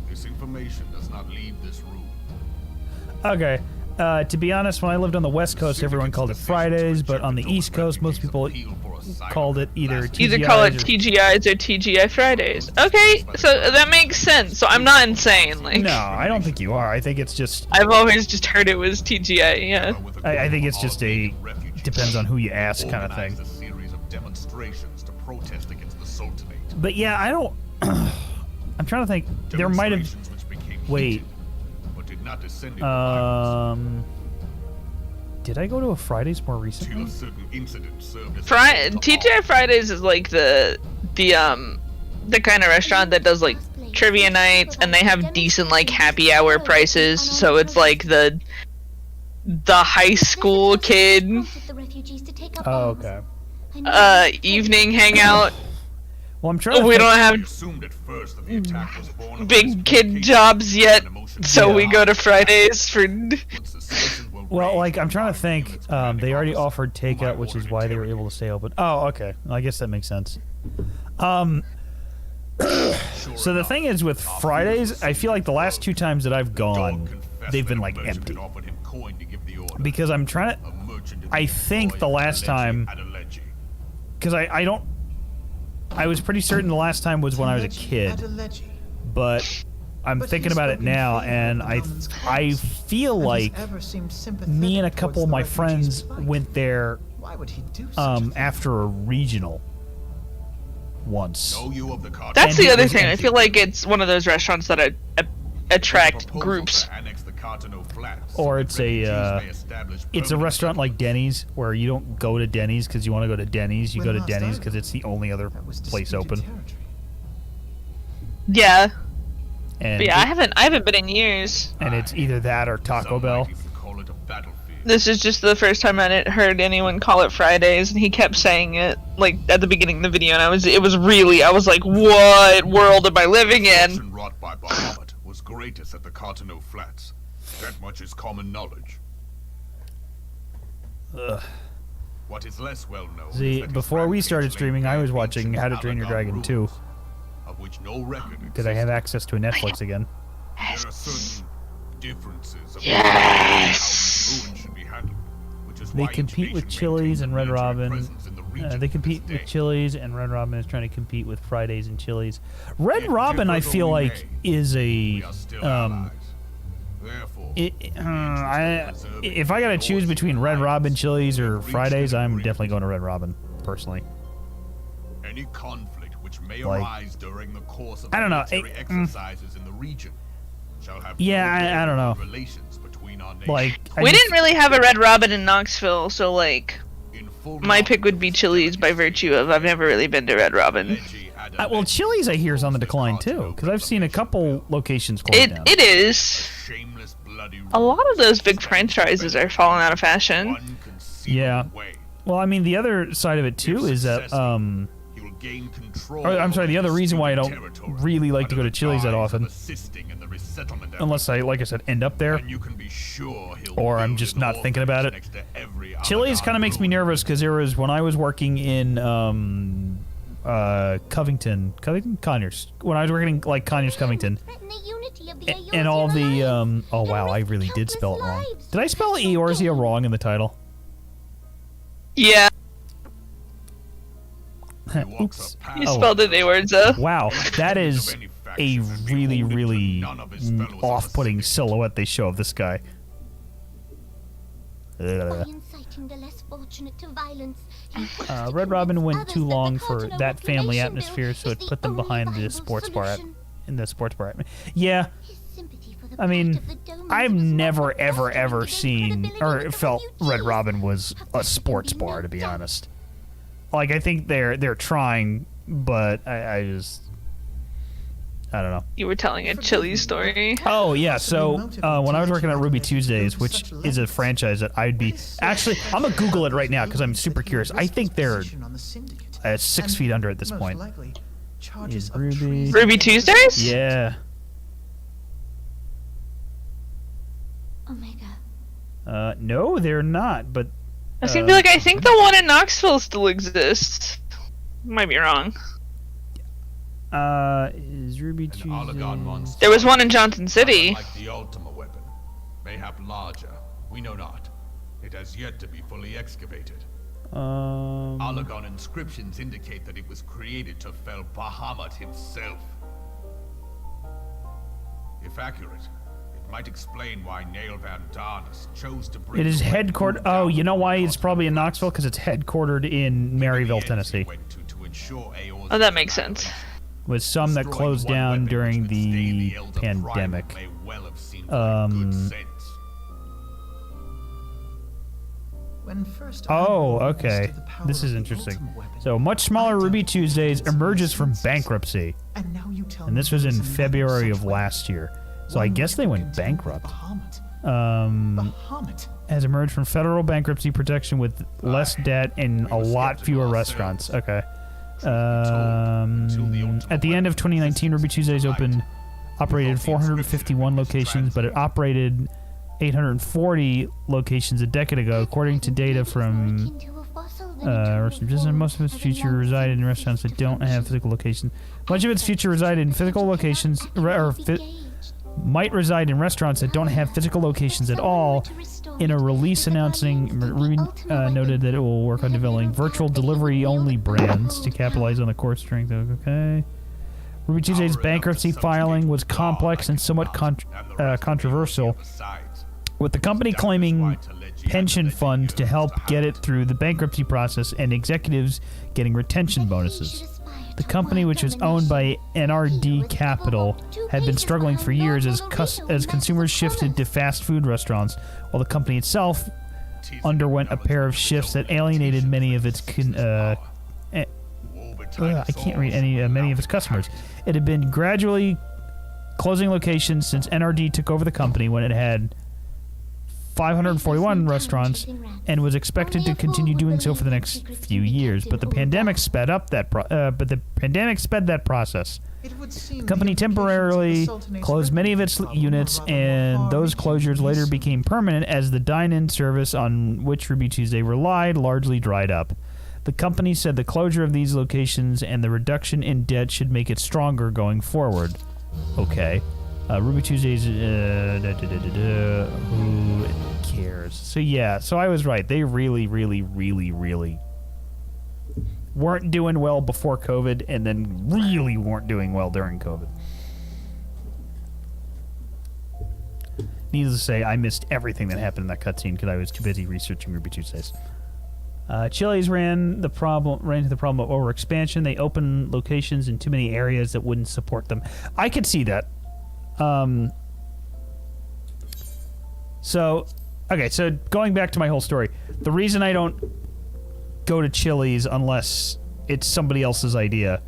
This information does not leave this room. Okay. To be honest, when I lived on the West Coast, everyone called it Fridays, but on the East Coast, most people called it either TGIs Either call it or... TGIs or TGI Fridays. Okay, so that makes sense. So I'm not insane. Like, No, I don't think you are. I think it's just... I've always just heard it was TGI. Yeah. I think it's just a... depends on who you ask kind of thing. A series of demonstrations to protest against the Sultanate. But yeah, I don't... I'm trying to think. There might have... Demonstrations which became Wait. heated, but did not descend into violence. Did I go to a Fridays more recently? Till a certain incident served as TGI Fridays is like the kind of restaurant that does like trivia nights, and they have decent like happy hour prices. So it's like the high school kid Oh, okay. evening hangout. Well, I'm trying to We think- don't have assumed at first that the attack was born of big kid miscommunication jobs yet, and emotional so we chaos. go to Fridays for. When suspicions were Well, raised like, I'm by trying to large think. units commanding They already officers offered whom I takeout, which is ordered why they were interrogated. able to stay open. Oh, okay. Well, I guess that makes sense. So the thing is with Fridays, I feel like the last 2 times that I've gone, they've been like empty. Because I'm trying to... I think the last time... Because I don't... I was pretty certain the last time was when I was a kid, but I'm thinking about it now, and I feel like me and a couple of my friends went there Why would he do such a thing? after a regional once. That's And the it other was thing. I empty. feel like it's one of those restaurants that attract groups. Or it's a restaurant like Denny's, where you don't go to Denny's because you want to go to Denny's. You go to Denny's because it's the only other That was place disputed open. territory. Yeah, And but yeah. I haven't been in years. and it's either that or Taco Bell. This is just the first time I heard anyone call it Fridays, and he kept saying it like at the beginning of the video, and I was like, what world am I living in? Wrought by Bahamut was greatest at the Cartano Flats. That much is common knowledge. Ugh. What is less well known See, is that his before we rampage started laid streaming, I bare was watching ancient How to Train Your Avatar Dragon 2. rules, of which no record Because I have exists. access to a Netflix again. There are certain differences of Yes! how this ruin should be handled, which is They why each compete with nation Chili's maintains and a Red military Robin. presence in the region They to compete this with day. Chili's, and Red Robin is trying to compete with Fridays and Chili's. Red Yet Robin, I differ feel though we like, may, is we a are still allies. Therefore, if I gotta choose between Red Robin, Chili's, or Fridays, I'm definitely going to Red Robin, personally. any conflict which may Like, arise during the course of I don't know, military exercises in the region shall have Yeah, no I don't know. relations between our nations. Like, We didn't really have a Red Robin in Knoxville, so like In full my pick would knowledge be of Chili's by virtue of I've never really been to Red Robin. Leggy well, Chili's I hear is on the decline too, because I've seen a couple locations close down. It is. shameless bloody A lot of those big franchises are falling out of fashion. one conceivable Yeah. way. Well, I mean, the other side of it too is that He will gain control I'm sorry, the over other reason why I don't disputed territory really like to go under to the Chili's that guise of often, assisting in the resettlement unless I, like I said, end up there. and you can be sure he'll Or I'm build just an not thinking about orphanage it. next to every Chili's Abaddon kind of makes me ruin. nervous because there was when I was working in Covington, Conyers. When I was working like Conyers, Covington, and all the oh wow, I really did spell it wrong. Did I spell Eorza wrong in the title? Yeah, Oops. you Oh. spelled it Eorza. Wow, that is a really, really off-putting silhouette they show of this guy. Ugh. Red Robin went too long for that family atmosphere, so it put them behind the sports bar in the sports bar. Yeah, I mean, I've never, ever, ever seen or felt Red Robin was a sports bar, to be honest. Like, I think they're trying, but I just, I don't know. You were telling a Chili's story. Oh yeah, so when I was working at Ruby Tuesdays, which is a franchise that I'd be actually, I'm gonna Google it right now because I'm super curious. I think they're 6 feet under at this point. Is Ruby- Ruby Tuesdays? Yeah. Omega. No, they're not. But I seem to be like I think the one in Knoxville still exists. Might be wrong. is Ruby An Olagon Tuesdays? monster There was one in Johnson City. like the Ultima weapon, Mayhap larger. We know not. It has yet to be fully excavated. Allagan inscriptions indicate that it was created to fell Bahamut himself. If accurate, it might explain why Nail Van Darnus chose to bring... It is headquartered... Oh, you know why it's probably in Knoxville? Because it's headquartered in Maryville, Tennessee. Oh, that makes sense. With some that closed down during the pandemic. When first Oh, Iron okay. understood the power This is of the interesting. ultimate weapon, So, much smaller Ruby Tuesdays emerges from bankruptcy. and now you tell And me this was there in is another February such of weapon. last year. So I One guess which they would went contend with bankrupt. Bahamut. Bahamut. Has emerged from federal bankruptcy protection with less debt and a lot fewer restaurants. Okay. At the end of 2019, Ruby Tuesdays operated 451 locations, but it operated 840 locations a decade ago, according to data from most of its future resided in restaurants that don't have physical locations. Much of its future resided in physical locations, might reside in restaurants that don't have physical locations at all. In a release announcing, Ruby noted that it will work on developing virtual delivery-only brands to capitalize on the core strength of... Okay. Ruby Tuesday's bankruptcy filing was complex and somewhat controversial, with the company claiming pension funds to help get it through the bankruptcy process and executives getting retention bonuses. The company, which was owned by NRD Capital, had been struggling for years as consumers shifted to fast food restaurants, while the company itself underwent a pair of shifts that alienated many of its I can't read many of its customers. It had been gradually closing locations since NRD took over the company when it had 541 restaurants and was expected to continue doing so for the next few years. But the pandemic sped that process. The company temporarily closed many of its units, and those closures later became permanent as the dine-in service on which Ruby Tuesday relied largely dried up. The company said the closure of these locations and the reduction in debt should make it stronger going forward. Okay. Ruby Tuesdays, who cares? So yeah, so I was right. They really weren't doing well before COVID, and then really weren't doing well during COVID. Needless to say, I missed everything that happened in that cutscene because I was too busy researching Ruby Tuesdays. Chili's ran into the problem of overexpansion. They opened locations in too many areas that wouldn't support them. I could see that. So going back to my whole story, the reason I don't go to Chili's unless it's somebody else's idea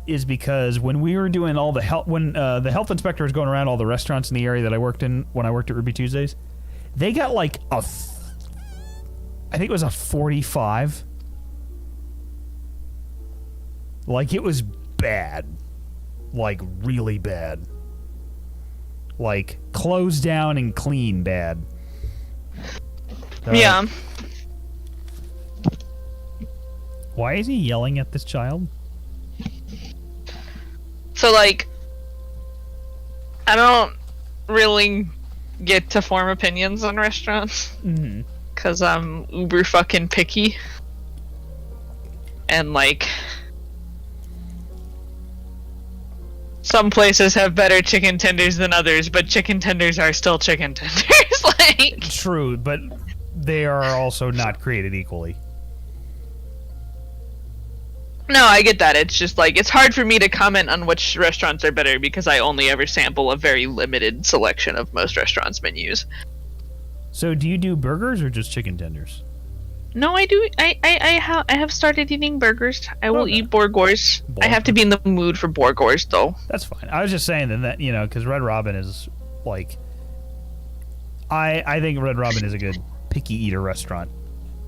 is because when we were doing all the the health inspector was going around all the restaurants in the area that I worked in when I worked at Ruby Tuesdays, they got like I think it was a 45. Like, it was bad. Like, really bad. Like, closed down and clean bad. Yeah. Why is he yelling at this child? So, like, I don't really get to form opinions on restaurants. Mm-hmm. Because I'm uber fucking picky. And, like, some places have better chicken tenders than others, but chicken tenders are still chicken tenders. Like, true, but they are also not created equally. no, I get that. It's just, like, it's hard for me to comment on which restaurants are better because I only ever sample a very limited selection of most restaurants' menus. So, do you do burgers or just chicken tenders? No, I do. I have started eating burgers. I will eat burgers. I have to be in the mood for burgers, though. That's fine. I was just saying that, you know, because Red Robin is, like... I think Red Robin is a good picky eater restaurant,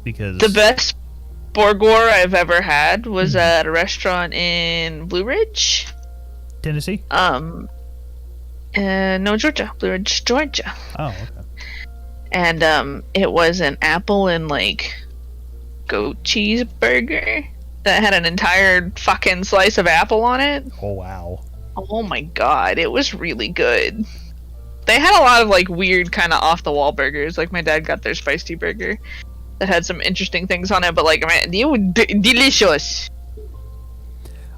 because... The best burger I've ever had was at a restaurant in Blue Ridge. Tennessee? No, Georgia. Blue Ridge, Georgia. Oh, okay. And, it was an apple and, like, goat cheese burger that had an entire fucking slice of apple on it. Oh, wow. Oh my god, it was really good. They had a lot of like weird kind of off the wall burgers. Like my dad got their spicy burger that had some interesting things on it, but like man, they were delicious.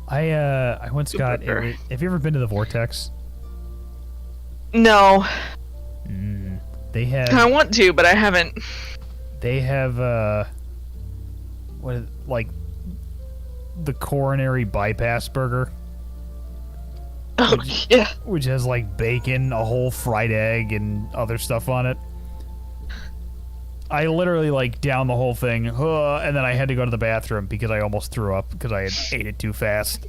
I once got. Super. Have you ever been to the Vortex? No, They have. I want to, but I haven't. They have what like the coronary bypass burger, Oh yeah. which has like bacon, a whole fried egg, and other stuff on it. I literally like downed the whole thing, and then I had to go to the bathroom because I almost threw up because I had ate it too fast.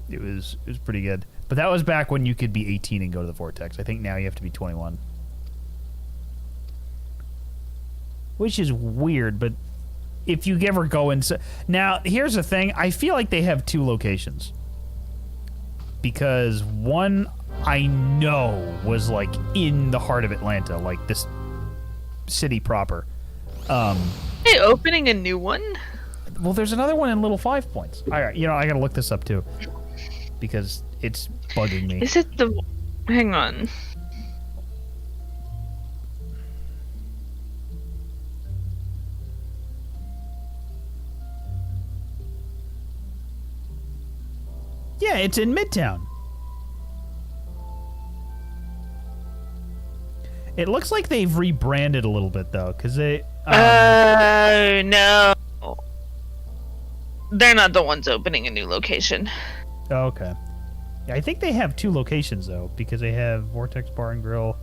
It was pretty good, but that was back when you could be 18 and go to the Vortex. I think now you have to be 21, which is weird. But if you ever go inside, now here's the thing: I feel like they have two locations because one I know was like in the heart of Atlanta, like this city proper. They opening a new one? Well, there's another one in Little Five Points. All right, I gotta look this up too because it's bugging me. Is it the? Hang on. Yeah, it's in Midtown. It looks like they've rebranded a little bit though, because they. No. They're not the ones opening a new location. Oh, okay. Yeah, I think they have two locations though, because they have Vortex Bar and Grill.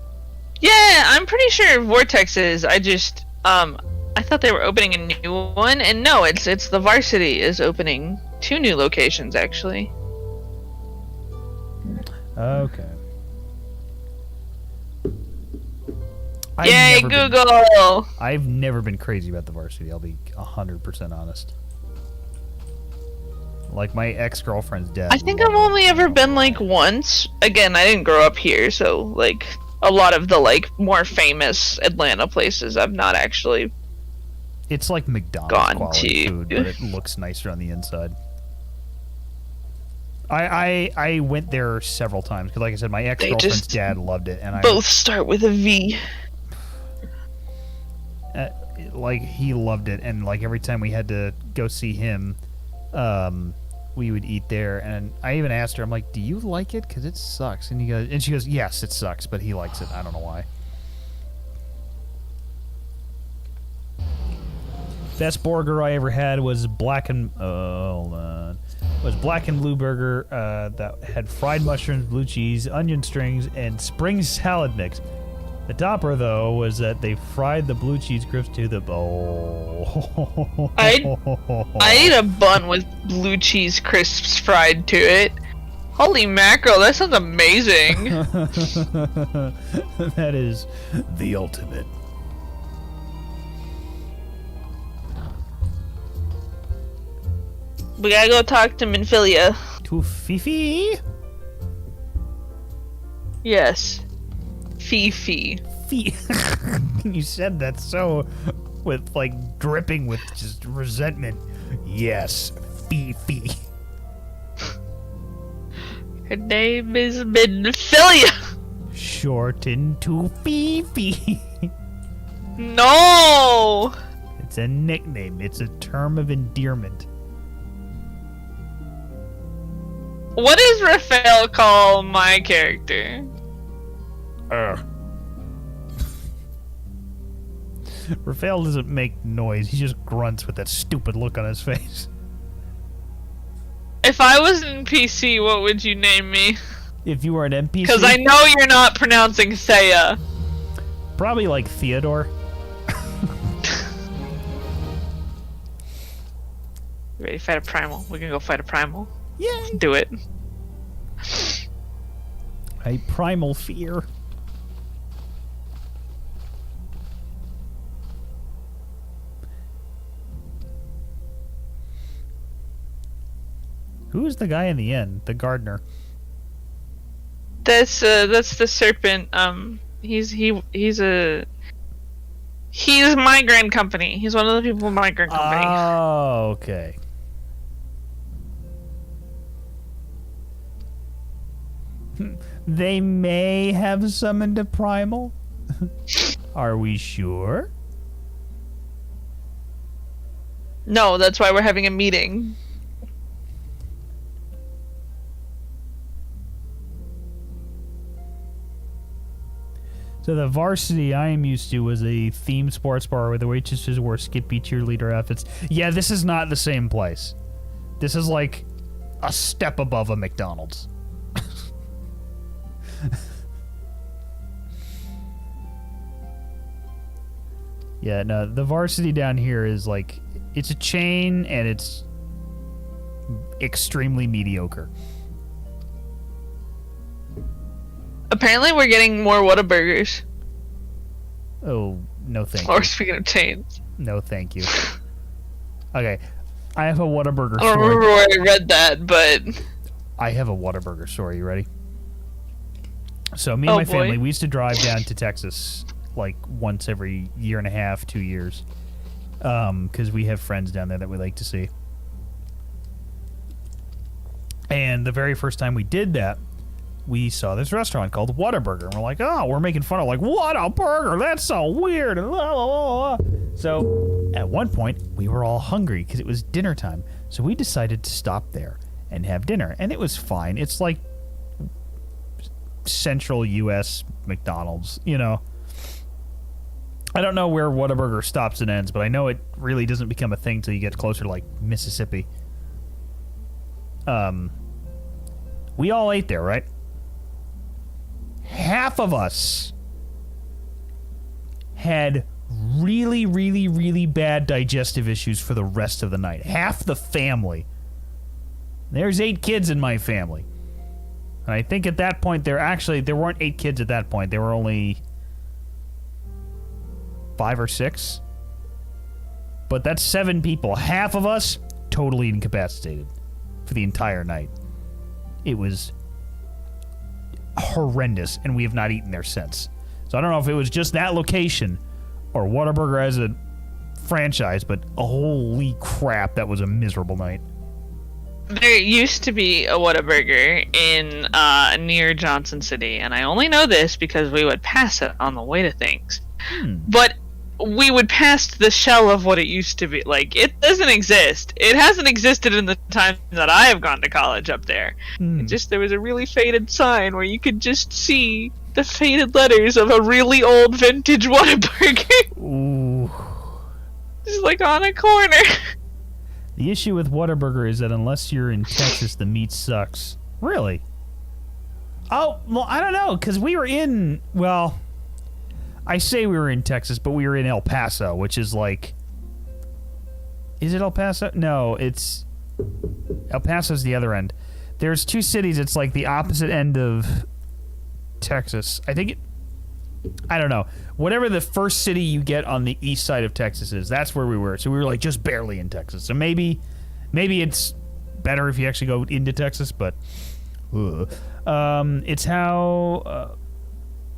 Yeah, I'm pretty sure Vortex is. I just I thought they were opening a new one, and no, it's the Varsity is opening 2 new locations actually. Okay. Yay, Google! I've never been crazy about the Varsity. I'll be 100% honest. Like my ex-girlfriend's dad. I think I've only ever been like once. Again, I didn't grow up here, so like a lot of the like more famous Atlanta places I've not actually. It's like McDonald's Gone quality to. food, but it looks nicer on the inside. I went there several times because, like I said, my ex-girlfriend's just dad loved it, and Both start with a V. like he loved it, and like every time we had to go see him, we would eat there, and I even asked her, I'm like, "Do you like it? Because it sucks." And she goes, "Yes, it sucks, but he likes it. I don't know why." Best burger I ever had was black and blue burger that had fried mushrooms, blue cheese, onion strings, and spring salad mix. The topper, though, was that they fried the blue cheese crisps to the bowl. I ate a bun with blue cheese crisps fried to it. Holy mackerel, that sounds amazing. That is the ultimate. We gotta go talk to Minfilia. To Fifi? Yes. Fifi. You said that so with like dripping with just resentment. Yes, Fifi. Her name is Minfilia. Shortened to Fifi. No. It's a nickname. It's a term of endearment. What does Raphael call my character? Raphael doesn't make noise. He just grunts with that stupid look on his face. If I was an NPC, what would you name me? If you were an NPC, Because I know you're not pronouncing Thea. probably like Theodore. Ready to fight a primal? We can go fight a primal. Yeah. Let's do it. A primal fear. Who's the guy in the end? The gardener. That's the serpent. He's Migrant Company. He's one of the people in Migrant Company. Oh, okay. They may have summoned a primal. Are we sure? No, that's why we're having a meeting. So the varsity I am used to was a themed sports bar where the waitresses wore skippy cheerleader outfits. Yeah, this is not the same place. This is like a step above a McDonald's. Yeah, no, the varsity down here is like, it's a chain and it's extremely mediocre. Apparently we're getting more Whataburgers. Oh, no thank Or you. speaking of chains. No thank you. Okay, I have a Whataburger I don't story. remember where I read that, but... I have a Whataburger story. You ready? So me and Oh, my boy. family, we used to drive down to Texas like once every year and a half, 2 years. Because we have friends down there that we like to see. And the very first time we did that, we saw this restaurant called Whataburger. And we're like, oh, we're making fun of like, Whataburger, that's so weird. And blah, blah, blah, blah. So at one point, we were all hungry because it was dinner time. So we decided to stop there and have dinner. And it was fine. It's like central U.S. McDonald's, you know. I don't know where Whataburger stops and ends, but I know it really doesn't become a thing till you get closer to like Mississippi. We all ate there, right? Half of us had really, really, really bad digestive issues for the rest of the night. Half the family. There's 8 kids in my family. And I think at that point, there weren't 8 kids at that point. There were only 5 or 6. But that's 7 people. Half of us, totally incapacitated for the entire night. It was horrendous, and we have not eaten there since. So I don't know if it was just that location or Whataburger as a franchise, but holy crap, that was a miserable night. There used to be a Whataburger in near Johnson City, and I only know this because we would pass it on the way to things. But we would pass the shell of what it used to be. Like, it doesn't exist. It hasn't existed in the time that I have gone to college up there. It just, there was a really faded sign where you could just see the faded letters of a really old vintage Whataburger. Ooh. Just like on a corner. The issue with Whataburger is that unless you're in Texas, the meat sucks. Really? Oh, well, I don't know, because we were in, well, I say we were in Texas, but we were in El Paso, which is like, is it El Paso? No, it's, El Paso's the other end. There's 2 cities, it's like the opposite end of Texas. I think it, I don't know. Whatever the first city you get on the east side of Texas is, that's where we were. So we were like just barely in Texas. So maybe it's better if you actually go into Texas, but it's how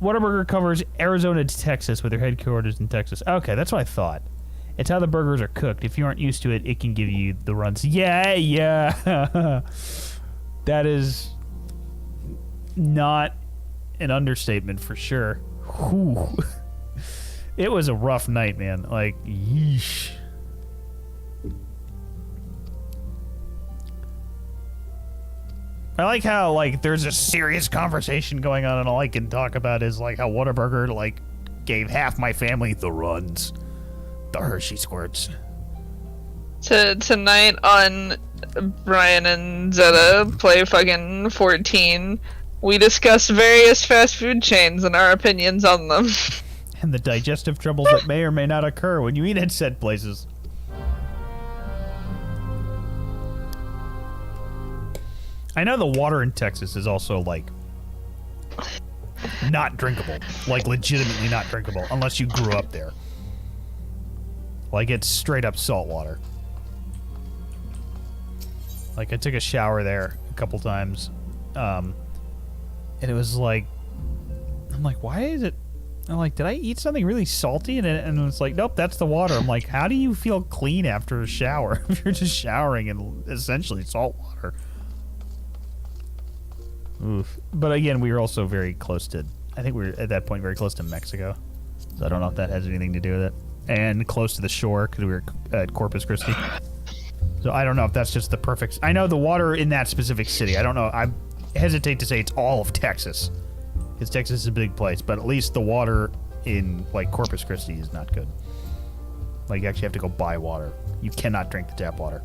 Whataburger covers Arizona to Texas with their headquarters in Texas. Okay, that's what I thought. It's how the burgers are cooked. If you aren't used to it, it can give you the runs. Yeah. That is not an understatement for sure. Whew. It was a rough night, man. Like, yeesh. I like how, like, there's a serious conversation going on, and all I can talk about is, like, how Whataburger, like, gave half my family the runs. The Hershey squirts. Tonight on Brian and Zeta Play fucking 14, we discuss various fast food chains and our opinions on them. And the digestive troubles that may or may not occur when you eat at said places. I know the water in Texas is also, like, not drinkable. Like, legitimately not drinkable, unless you grew up there. Like, it's straight up salt water. Like, I took a shower there a couple times, and it was like, I'm like, why is it? I'm like, did I eat something really salty? And it's like, nope, that's the water. I'm like, how do you feel clean after a shower if you're just showering in essentially salt water? Oof. But again, we were also very close to, I think we were at that point very close to Mexico. So I don't know if that has anything to do with it. And close to the shore because we were at Corpus Christi. So I don't know if that's just the perfect... I know the water in that specific city. I don't know. I hesitate to say it's all of Texas. Because Texas is a big place. But at least the water in, like, Corpus Christi is not good. Like, you actually have to go buy water. You cannot drink the tap water.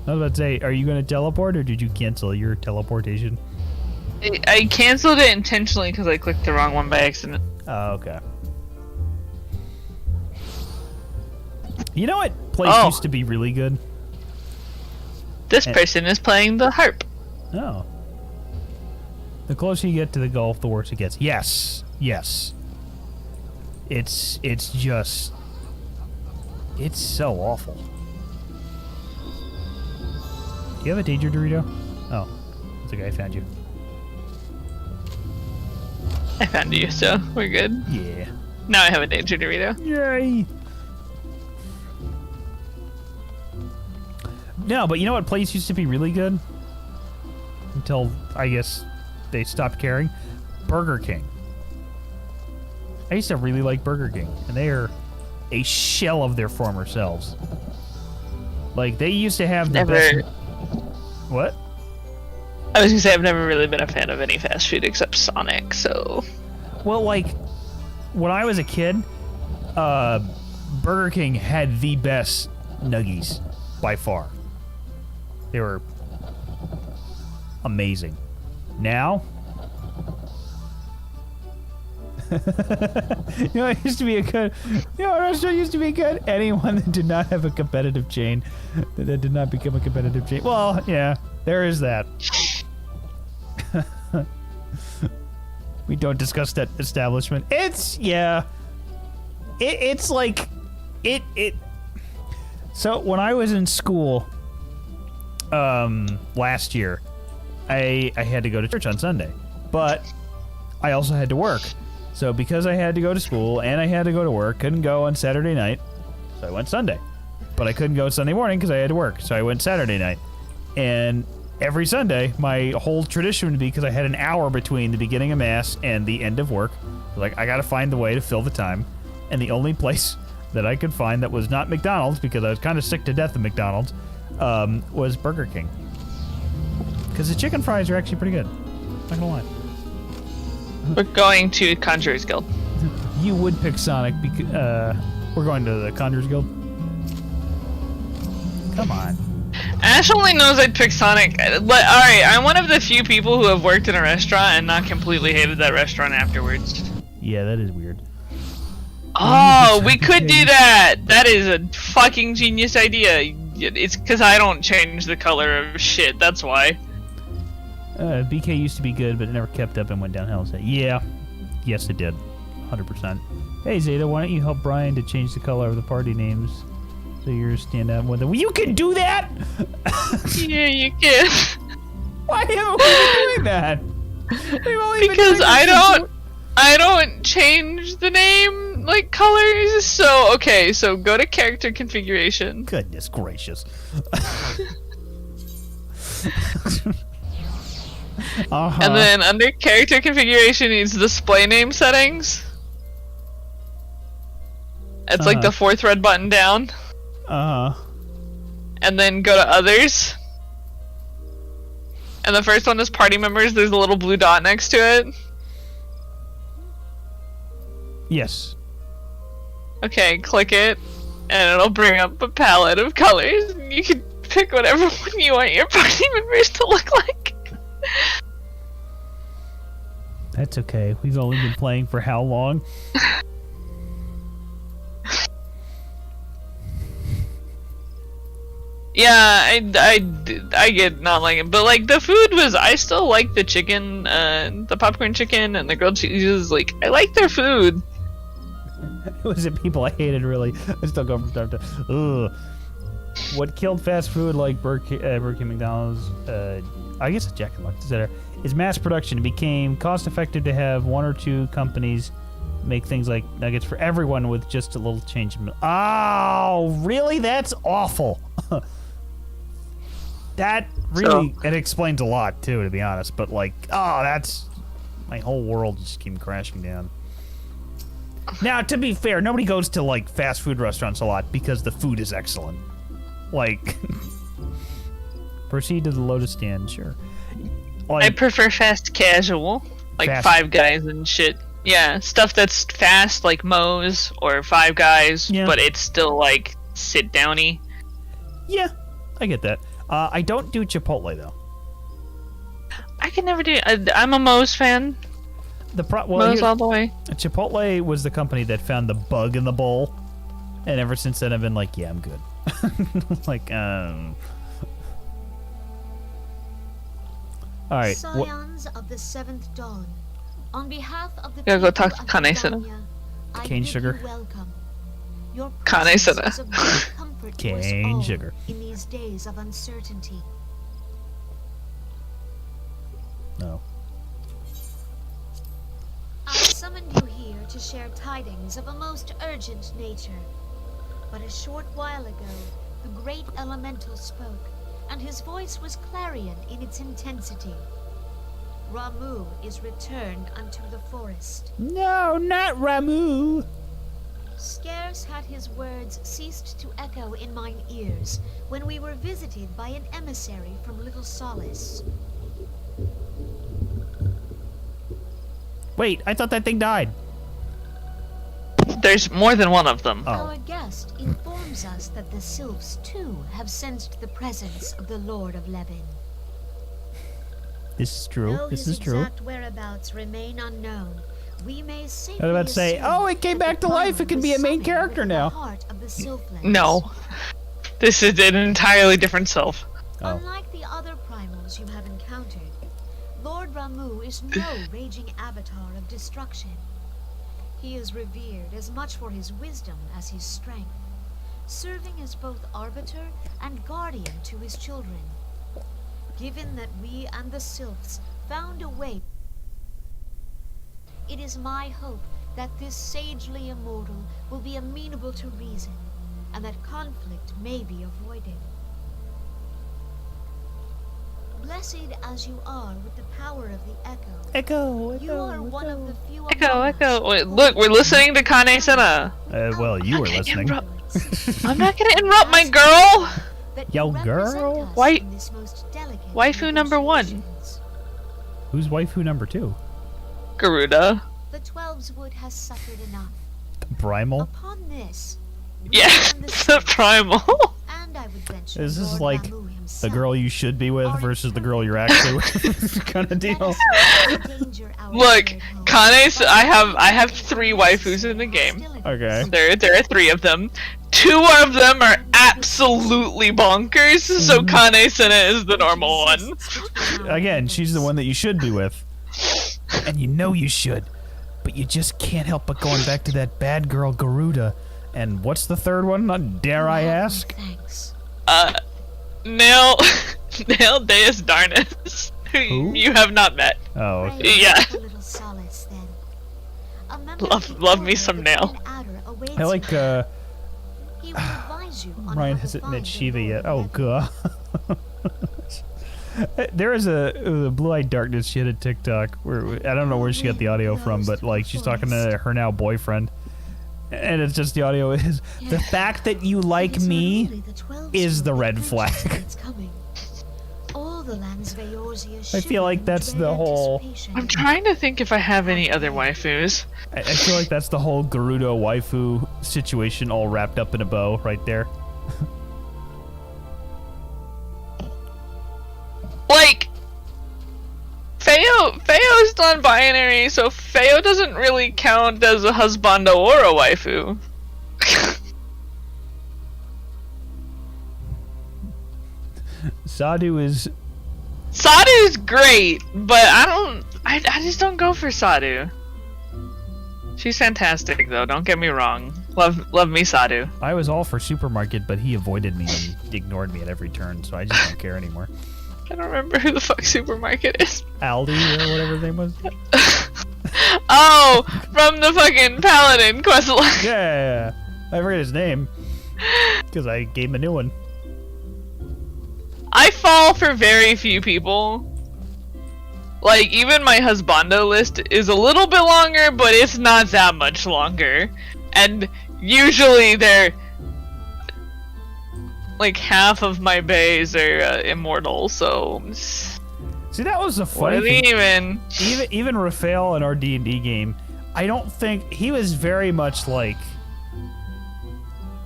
I was about to say, are you going to teleport, or did you cancel your teleportation? I canceled it intentionally because I clicked the wrong one by accident. Oh, okay. You know what place used to be really good? This person is playing the harp. Oh. The closer you get to the Gulf, the worse it gets. Yes. Yes. It's just... It's so awful. Do you have a danger, Dorito? Oh. It's okay, I found you. I found you, so we're good. Yeah. Now I have a danger Dorito. Yay! No, but you know what place used to be really good? Until, I guess, they stopped caring? Burger King. I used to really like Burger King, and they are a shell of their former selves. Like, they used to have the best... What? I was gonna say I've never really been a fan of any fast food except Sonic, so... Well, like, when I was a kid, Burger King had the best nuggies, by far. They were amazing. Now... you know, it used to be a good... You know, a restaurant used to be good. Anyone that did not have a competitive chain, that did not become a competitive chain. Well, yeah, there is that. We don't discuss that establishment. It's, yeah. It's like... So, when I was in school, last year, I had to go to church on Sunday. But I also had to work. So because I had to go to school and I had to go to work, couldn't go on Saturday night, so I went Sunday. But I couldn't go Sunday morning because I had to work, so I went Saturday night. And every Sunday, my whole tradition would be, because I had an hour between the beginning of Mass and the end of work, like, I gotta find the way to fill the time. And the only place that I could find that was not McDonald's, because I was kind of sick to death of McDonald's, was Burger King. Because the chicken fries are actually pretty good. Not gonna lie. We're going to Conjurers Guild. You would pick Sonic because we're going to the Conjurers Guild. Come on. Ash only knows I'd pick Sonic. Alright, I'm one of the few people who have worked in a restaurant and not completely hated that restaurant afterwards. Yeah, that is weird. Oh, we could do that! That is a fucking genius idea. It's because I don't change the color of shit, that's why. BK used to be good, but it never kept up and went downhill. So, yeah. Yes, it did. 100%. Hey, Zeta, why don't you help Brian to change the color of the party names so yours stand out more than... Well, you can do that! Yeah, you can. Why haven't we been doing that? We've only Because been I don't change the name, like, colors. So, okay, so go to character configuration. Goodness gracious. And then under character configuration needs display name settings. It's like the fourth red button down. And then go to others. And the first one is party members. There's a little blue dot next to it. Yes. Okay, click it. And it'll bring up a palette of colors. And you can pick whatever one you want your party members to look like. That's okay. We've only been playing for how long? Yeah, I get not liking it, but like the food was, I still like the chicken, the popcorn chicken and the grilled cheeses. Like, I like their food. Was it people I hated, really? I still go from time to... Ugh. What killed fast food like Burger King, McDonald's, I guess Jack and Lux, etc., is mass production. It became cost-effective to have one or two companies make things like nuggets for everyone with just a little change. Oh, really? That's awful. That really, it explains a lot too, to be honest. But like, oh, that's my whole world just came crashing down. Now, to be fair, nobody goes to like fast food restaurants a lot because the food is excellent. Like, proceed to the Lotus stand, sure. Like, I prefer fast casual, like Fast. Five Guys and shit. Yeah, stuff that's fast, like Moe's or Five Guys, Yeah. but it's still like sit downy. yeah, I get that. I don't do Chipotle though. I can never do. I'm a Moe's fan. Well, Moe's all the way. Chipotle was the company that found the bug in the bowl, and ever since then I've been like, yeah, I'm good. Like, all right. Scions of the Seventh Dawn, on behalf of the Gotta go people talk to of Kane-sama. Danya, I Cane bid sugar. you welcome. Your Kane-sama. presence is of great comfort to us Cane all sugar. in these days of uncertainty. No. I summoned you here to share tidings of a most urgent nature. But a short while ago, the great elemental spoke, and his voice was clarion in its intensity. Ramu is returned unto the forest. No, not Ramu. Scarce had his words ceased to echo in mine ears when we were visited by an emissary from Little Solace. Wait, I thought that thing died. There's more than one of them. Oh. Our guest informs us that the sylphs too have sensed the presence of the Lord of Levin. This is true. Though This his is true. exact whereabouts remain unknown, we may safely I was about to say, assume oh, it came that back the to life. primal It can was be a main summoned character within the now. heart of the Sylphlands. No. This is an entirely different self. Oh. Unlike the other primals you have encountered, Lord Ramu is no raging avatar of destruction. He is revered as much for his wisdom as his strength, serving as both arbiter and guardian to his children. Given that we and the sylphs found a way, it is my hope that this sagely immortal will be amenable to reason, and that conflict may be avoided. Blessed as you are with the power of the echo, you are one of the few Echo, among echo. us Wait, who look, we're listening to Kane-sama. Well, you were listening. I'm not gonna interrupt my girl. that Yo, represent girl. us Why- in this most delicate waifu number one. negotiations. Who's waifu number 2? Garuda. The Twelveswood has suffered enough. Primal? Upon this, we Yeah, and the it's the sylphs, primal. and I would venture Is this Lord like Ramu the himself, girl you should be with versus the girl you're actually with kind of let deal? us not endanger our Look, shared home Kane's. by I have creating 3 waifus in the game. hostilities. Okay. There are 3 of them. 2 of them are absolutely bonkers, so Kane-sama is the normal one. Again, she's the one that you should be with. And you know you should. But you just can't help but going back to that bad girl Garuda. And what's the third one? Dare I ask? Thanks. Nail Deus Darnus, who you have not met. Oh, Pray okay. Yeah. for a little solace, then. A member Love- of the love me Order some of the Nail. Twin Adder awaits I like, you. He will advise you on Ryan how to hasn't find met the Shiva Lord yet. of Oh, Levin. God. There is a Blue-Eyed Darkness she had a TikTok where I don't know where she got the audio from, but like she's talking to her now boyfriend, and it's just the audio is the fact that you like It is not me only the 12 is the that red catches flag. it's coming. All the lands of Eorza I feel like shiver in that's dread the whole- anticipation. I'm trying to think if I have any other waifus. I feel like that's the whole Gerudo waifu situation all wrapped up in a bow right there. Like, Feo's non-binary, so Feo doesn't really count as a husbando or a waifu. Sadhu is Sadhu's great, but I just don't go for Sadhu. She's fantastic though, don't get me wrong. Love me Sadhu. I was all for Supermarket, but he avoided me and ignored me at every turn, so I just don't care anymore. I don't remember who the fuck Supermarket is. Aldi or whatever his name was. Oh, from the fucking Paladin questline. Yeah, I forget his name because I gave him a new one. I fall for very few people. Like, even my husbando list is a little bit longer, but it's not that much longer. And usually they're... like, half of my bays are immortal, so... See, that was the funny What thing. even? Even Raphael in our D&D game, I don't think... He was very much like...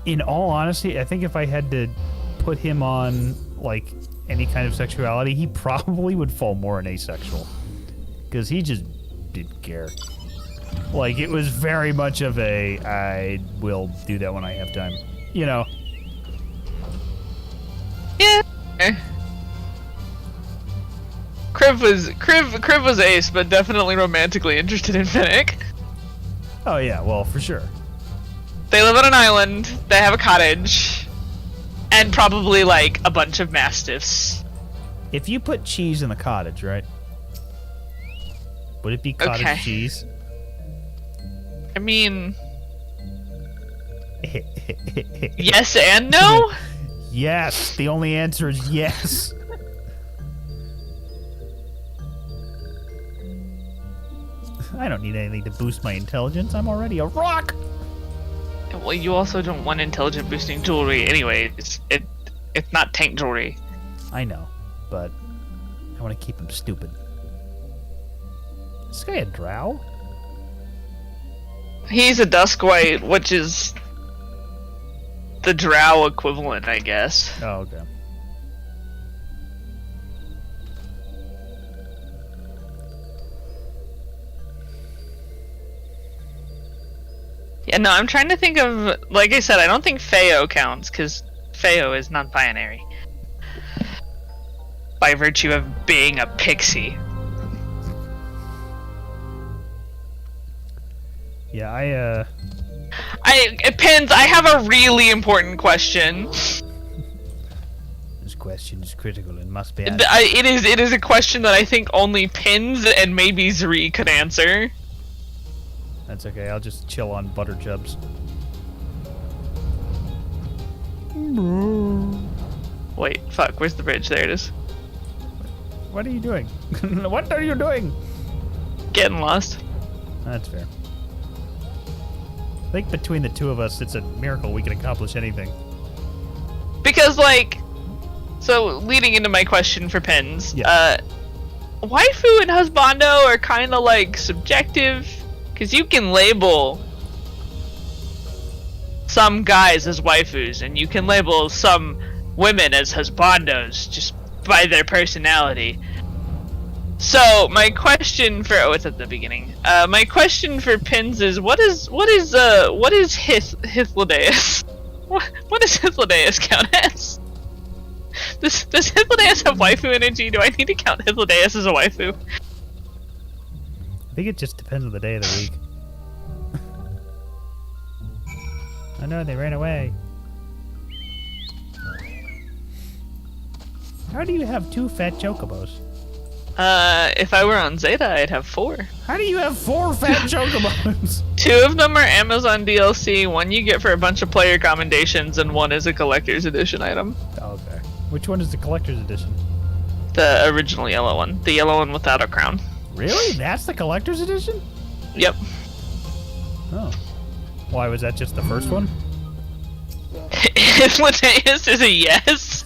In all honesty, I think if I had to put him on, like, any kind of sexuality, he probably would fall more in asexual. Because he just didn't care. Like, it was very much of a, I will do that when I have time. You know? Yeah. Kriv was ace, but definitely romantically interested in Finnick. Oh yeah, well, for sure. They live on an island, they have a cottage, and probably, like, a bunch of mastiffs. If you put cheese in the cottage, right? Would it be cottage Okay. cheese? I mean... yes and no? Yes, the only answer is yes. I don't need anything to boost my intelligence. I'm already a rock. Well, you also don't want intelligent boosting jewelry anyways. It's not tank jewelry. I know, but I want to keep him stupid. Is this guy a drow? He's a Duskwhite, which is the drow equivalent, I guess. Oh, okay. Yeah, no, I'm trying to think of, like I said, I don't think Feo counts, because Feo is non-binary. By virtue of being a pixie. Yeah, Pins, I have a really important question. This question is critical and must be asked. It is a question that I think only Pins and maybe Zri could answer. That's okay, I'll just chill on butter chubs. Wait, fuck, where's the bridge? There it is. What are you doing? What are you doing? Getting lost. That's fair. I think between the two of us, it's a miracle we can accomplish anything. Because, like, so leading into my question for Pins, Yeah. waifu and husbando are kind of like subjective, because you can label some guys as waifus, and you can label some women as husbandos just by their personality. So my question for it's at the beginning. My question for Pins is what is Hythlodaeus? What does Hythlodaeus count as? Does Hythlodaeus have waifu energy? Do I need to count Hythlodaeus as a waifu? I think it just depends on the day of the week. Oh no, they ran away. How do you have 2 fat chocobos? If I were on Zeta, I'd have 4. How do you have 4 fat chocobos? 2 of them are Amazon DLC, 1 you get for a bunch of player commendations, and 1 is a collector's edition item. Okay. Which one is the collector's edition? The original yellow one. The yellow one without a crown. Really? That's the collector's edition? Yep. Oh. Why, was that just the first one? Hythlodaeus is a yes.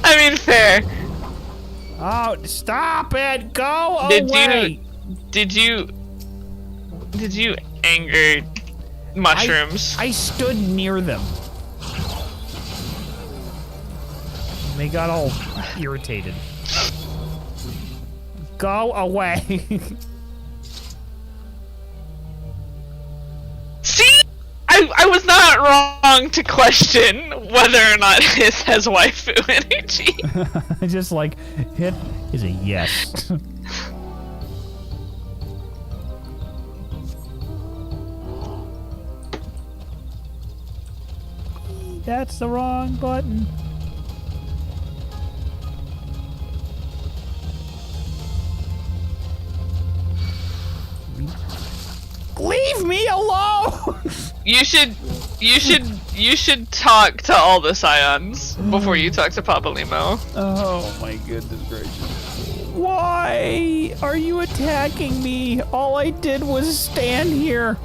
I mean, fair. Oh, stop it! Go away! Did you anger mushrooms? I stood near them. They got all irritated. Go away! See? I was not wrong to question whether or not his has waifu energy. Just like, hit is a yes. That's the wrong button. Leave me alone! You should You should talk to all the scions before you talk to Papa Limo. Oh my goodness gracious. Why are you attacking me? All I did was stand here.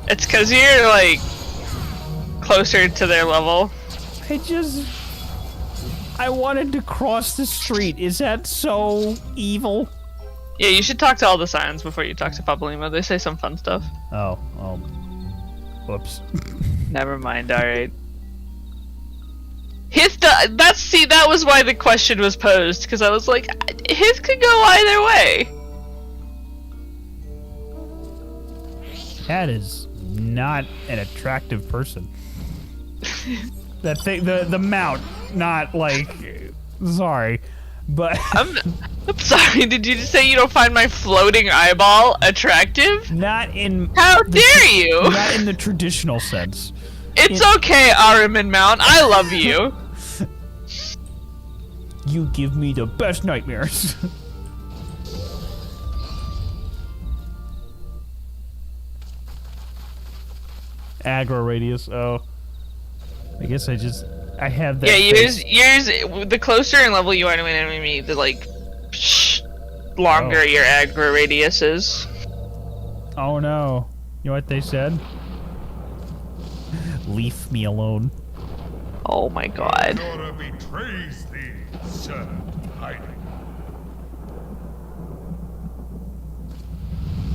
It's because you're like closer to their level. I wanted to cross the street. Is that so evil? Yeah, you should talk to all the scions before you talk to Papa Limo. They say some fun stuff. Oh, whoops. Never mind, alright. That was why the question was posed, because I was like, his could go either way. That is not an attractive person. That thing, the mount, not like, sorry, but I'm sorry, did you just say you don't find my floating eyeball attractive? not in. How dare you? Not in the traditional sense. It's okay, Ahriman Mount. I love you. You give me the best nightmares. Aggro radius. Oh, I guess I have that. Yeah, face. yours. The closer in level you are to an enemy, the like longer your aggro radius is. Oh no! You know what they said? Leave me alone. Oh my god. Nora betrays thee, sir. Hiding.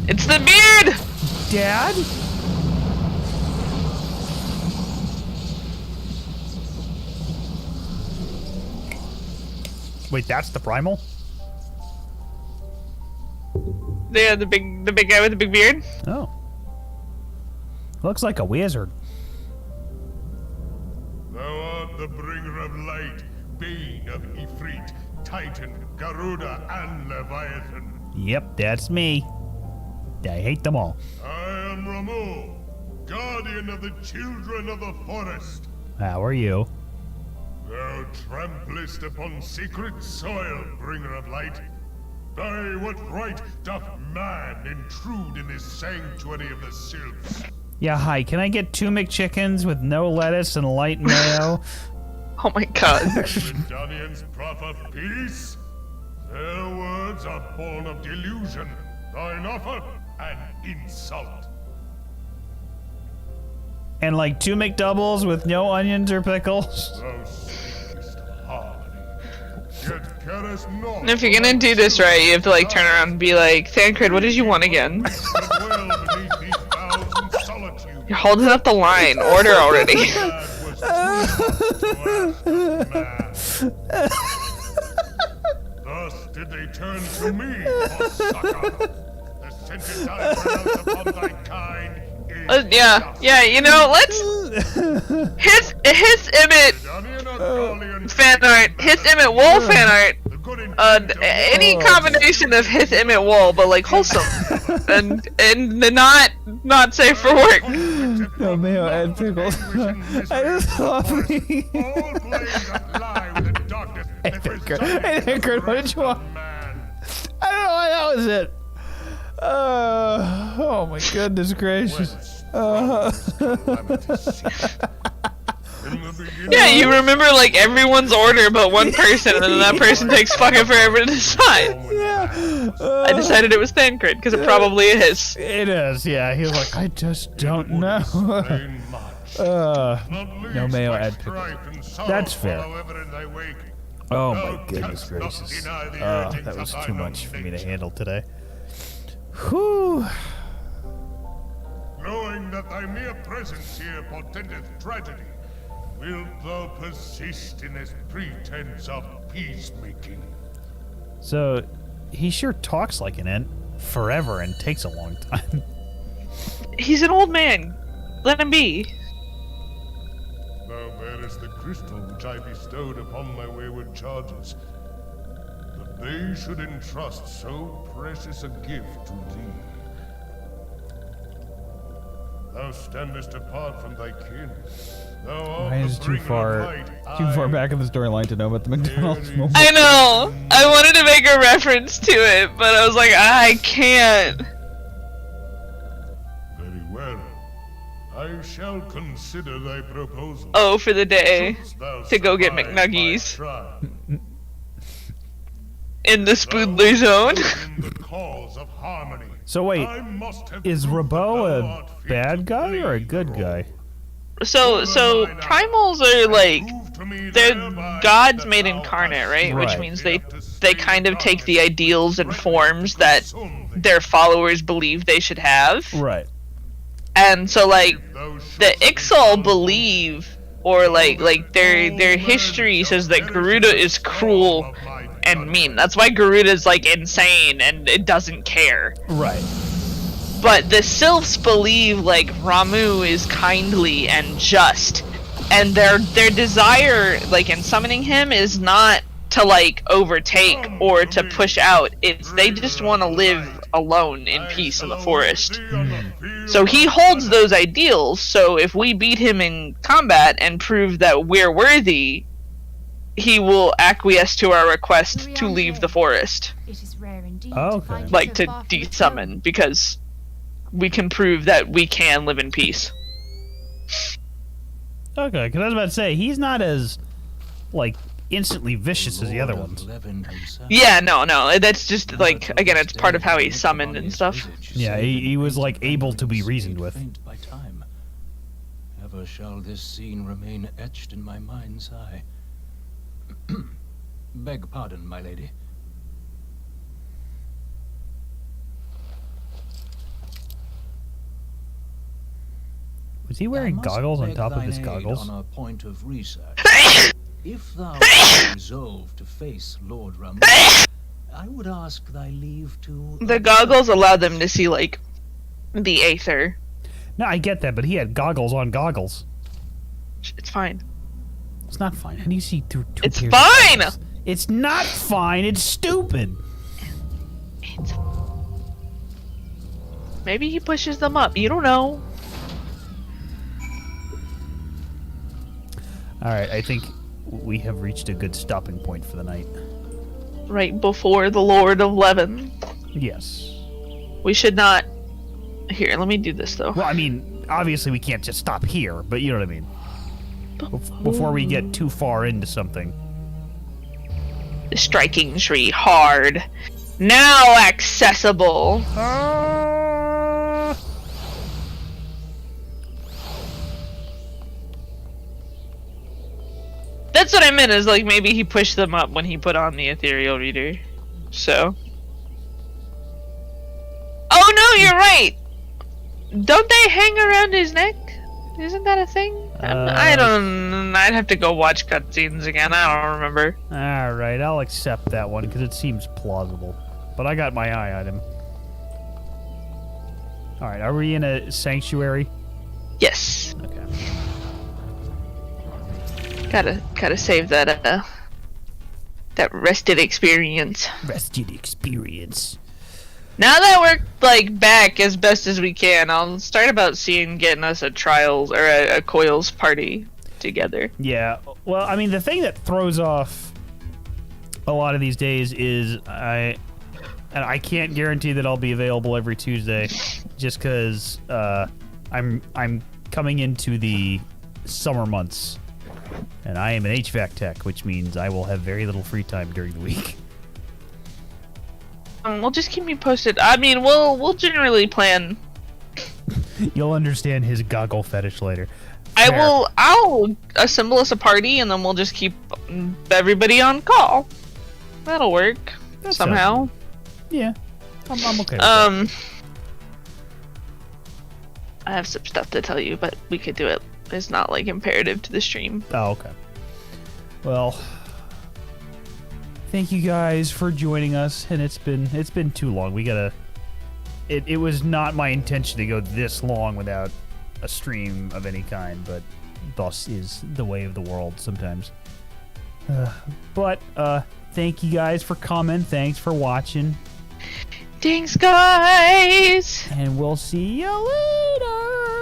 It's the beard! Dad? Wait, that's the primal? Yeah, the big guy with the big beard. Oh. Looks like a wizard. Thou art the bringer of light, bane of Ifrit, Titan, Garuda, and Leviathan. Yep, that's me. I hate them all. I am Ramu, guardian of the children of the forest. How are you? Thou tramplest upon sacred soil, bringer of light. By what right doth man intrude in this sanctuary of the sylphs? Yeah, hi. Can I get 2 McChickens with no lettuce and light mayo? Oh my god. Danians proffer peace? Their words are born of delusion, thine offer an insult. And like 2 McDoubles with no onions or pickles? Thou seekest harmony, yet carest not. And if you're gonna do this right, you have to like turn around and be like, Thancred, what did you want again? You're holding up the line. Order already. Thus did they turn to me for succor. The sentence I pronounce upon thy kind is Yeah, you know, let's his Emmett fan art, his Emmett Wool fan art. Any combination of his Emmett Wool, but like wholesome and not safe for work. No mayo and pickles. I just love me. Hey, Kurt, what did you want? I don't know why that was it. Oh my goodness gracious. Yeah, you remember like everyone's order but one person, and then that person takes fucking forever to decide. Yeah. I decided it was Thancred because it probably is. It is, yeah. He was like, I just don't know. No mayo, add pickles. That's fair. Oh my goodness gracious. That was too much for me to handle today. Whew. Knowing that thy mere presence here portendeth tragedy, wilt thou persist in this pretense of peacemaking? So, he sure talks like an Ent forever and takes a long time. He's an old man. Let him be. Thou bearest the crystal which I bestowed upon my wayward charges, that they should entrust so precious a gift to thee. Thou standest apart from thy kin. Thou art Why is the it too bringer of far light. back in the storyline to know about the McDonald's moment? I know. I wanted to make a reference to it, but I was like, I can't. Very well. I shall consider thy proposal. Oh, for the day Shouldst thou to go get survive my McNuggies trial, in the thou Spoodler zone. in the cause of harmony. So wait, I must have is proved that Rabo thou a art fit bad to guy or a play good the guy? So primals are like Prove to me they're thereby gods that made thou incarnate, hast right? Right. Which means they to stay kind of take the darkness, ideals and ready forms to that consume thee. their followers believe they should have. Right. And so like If thou the shouldst Ixal become believe, or like their history says that Garuda is cruel and mean. That's why Garuda's like insane and it doesn't care. Right. But the Sylphs believe like Ramu is kindly and just, and their desire like in summoning him is not to like overtake or to push out. It's they just want to live alone in peace in the forest. So he holds those ideals, so if we beat him in combat and prove that we're worthy, he will acquiesce to our request to leave the forest. It is rare indeed Okay. to find you Like so to far from the de-summon, because we can prove that we can live in peace. Okay, because I was about to say, he's not as, like, instantly vicious as the other Lord of ones. Leven himself. Yeah, no, that's just like, again, it's part of how he's summoned and stuff. Yeah, he was, like, able to be reasoned with. Faint by time. Ever shall this scene remain etched in my mind's eye. Beg pardon, my lady. Was he I wearing must goggles on beg top of thine his aid goggles? On a point of research. If thou art resolved to face Lord Ramu, I would ask thy leave to... The goggles allow them to see, like, the Aether. No, I get that, but he had goggles on goggles. It's fine. It's not fine. How do you see through two It's pairs of fine! goggles? It's not fine. It's stupid. It's... Maybe he pushes them up. You don't know. All right, I think we have reached a good stopping point for the night. Right before the Lord of Leven. Yes. We should not... Here, let me do this, though. Well, I mean, obviously we can't just stop here, but you know what I mean. Before we get too far into something. The striking tree hard. Now accessible. That's what I meant, is like maybe he pushed them up when he put on the ethereal reader. So. Oh no, you're right! Don't they hang around his neck? Isn't that a thing? I'd have to go watch cutscenes again. I don't remember. All right, I'll accept that one because it seems plausible. But I got my eye on him. All right, are we in a sanctuary? Yes. Okay. Gotta save that that rested experience. Rested experience. Now that we're like back as best as we can, I'll start about getting us a trials or a coils party together. Yeah. Well, I mean, the thing that throws off a lot of these days is I can't guarantee that I'll be available every Tuesday, just because I'm coming into the summer months, and I am an HVAC tech, which means I will have very little free time during the week. Well, just keep me posted. I mean, we'll generally plan. You'll understand his goggle fetish later. I'll assemble us a party, and then we'll just keep everybody on call. That'll work somehow. Yeah, I'm okay with that. I have some stuff to tell you, but we could do it. It's not like imperative to the stream. Oh, okay. Well, thank you guys for joining us, and it's been too long. We gotta. It was not my intention to go this long without a stream of any kind, but thus is the way of the world sometimes. But thank you guys for coming. Thanks for watching. Thanks, guys! And we'll see you later.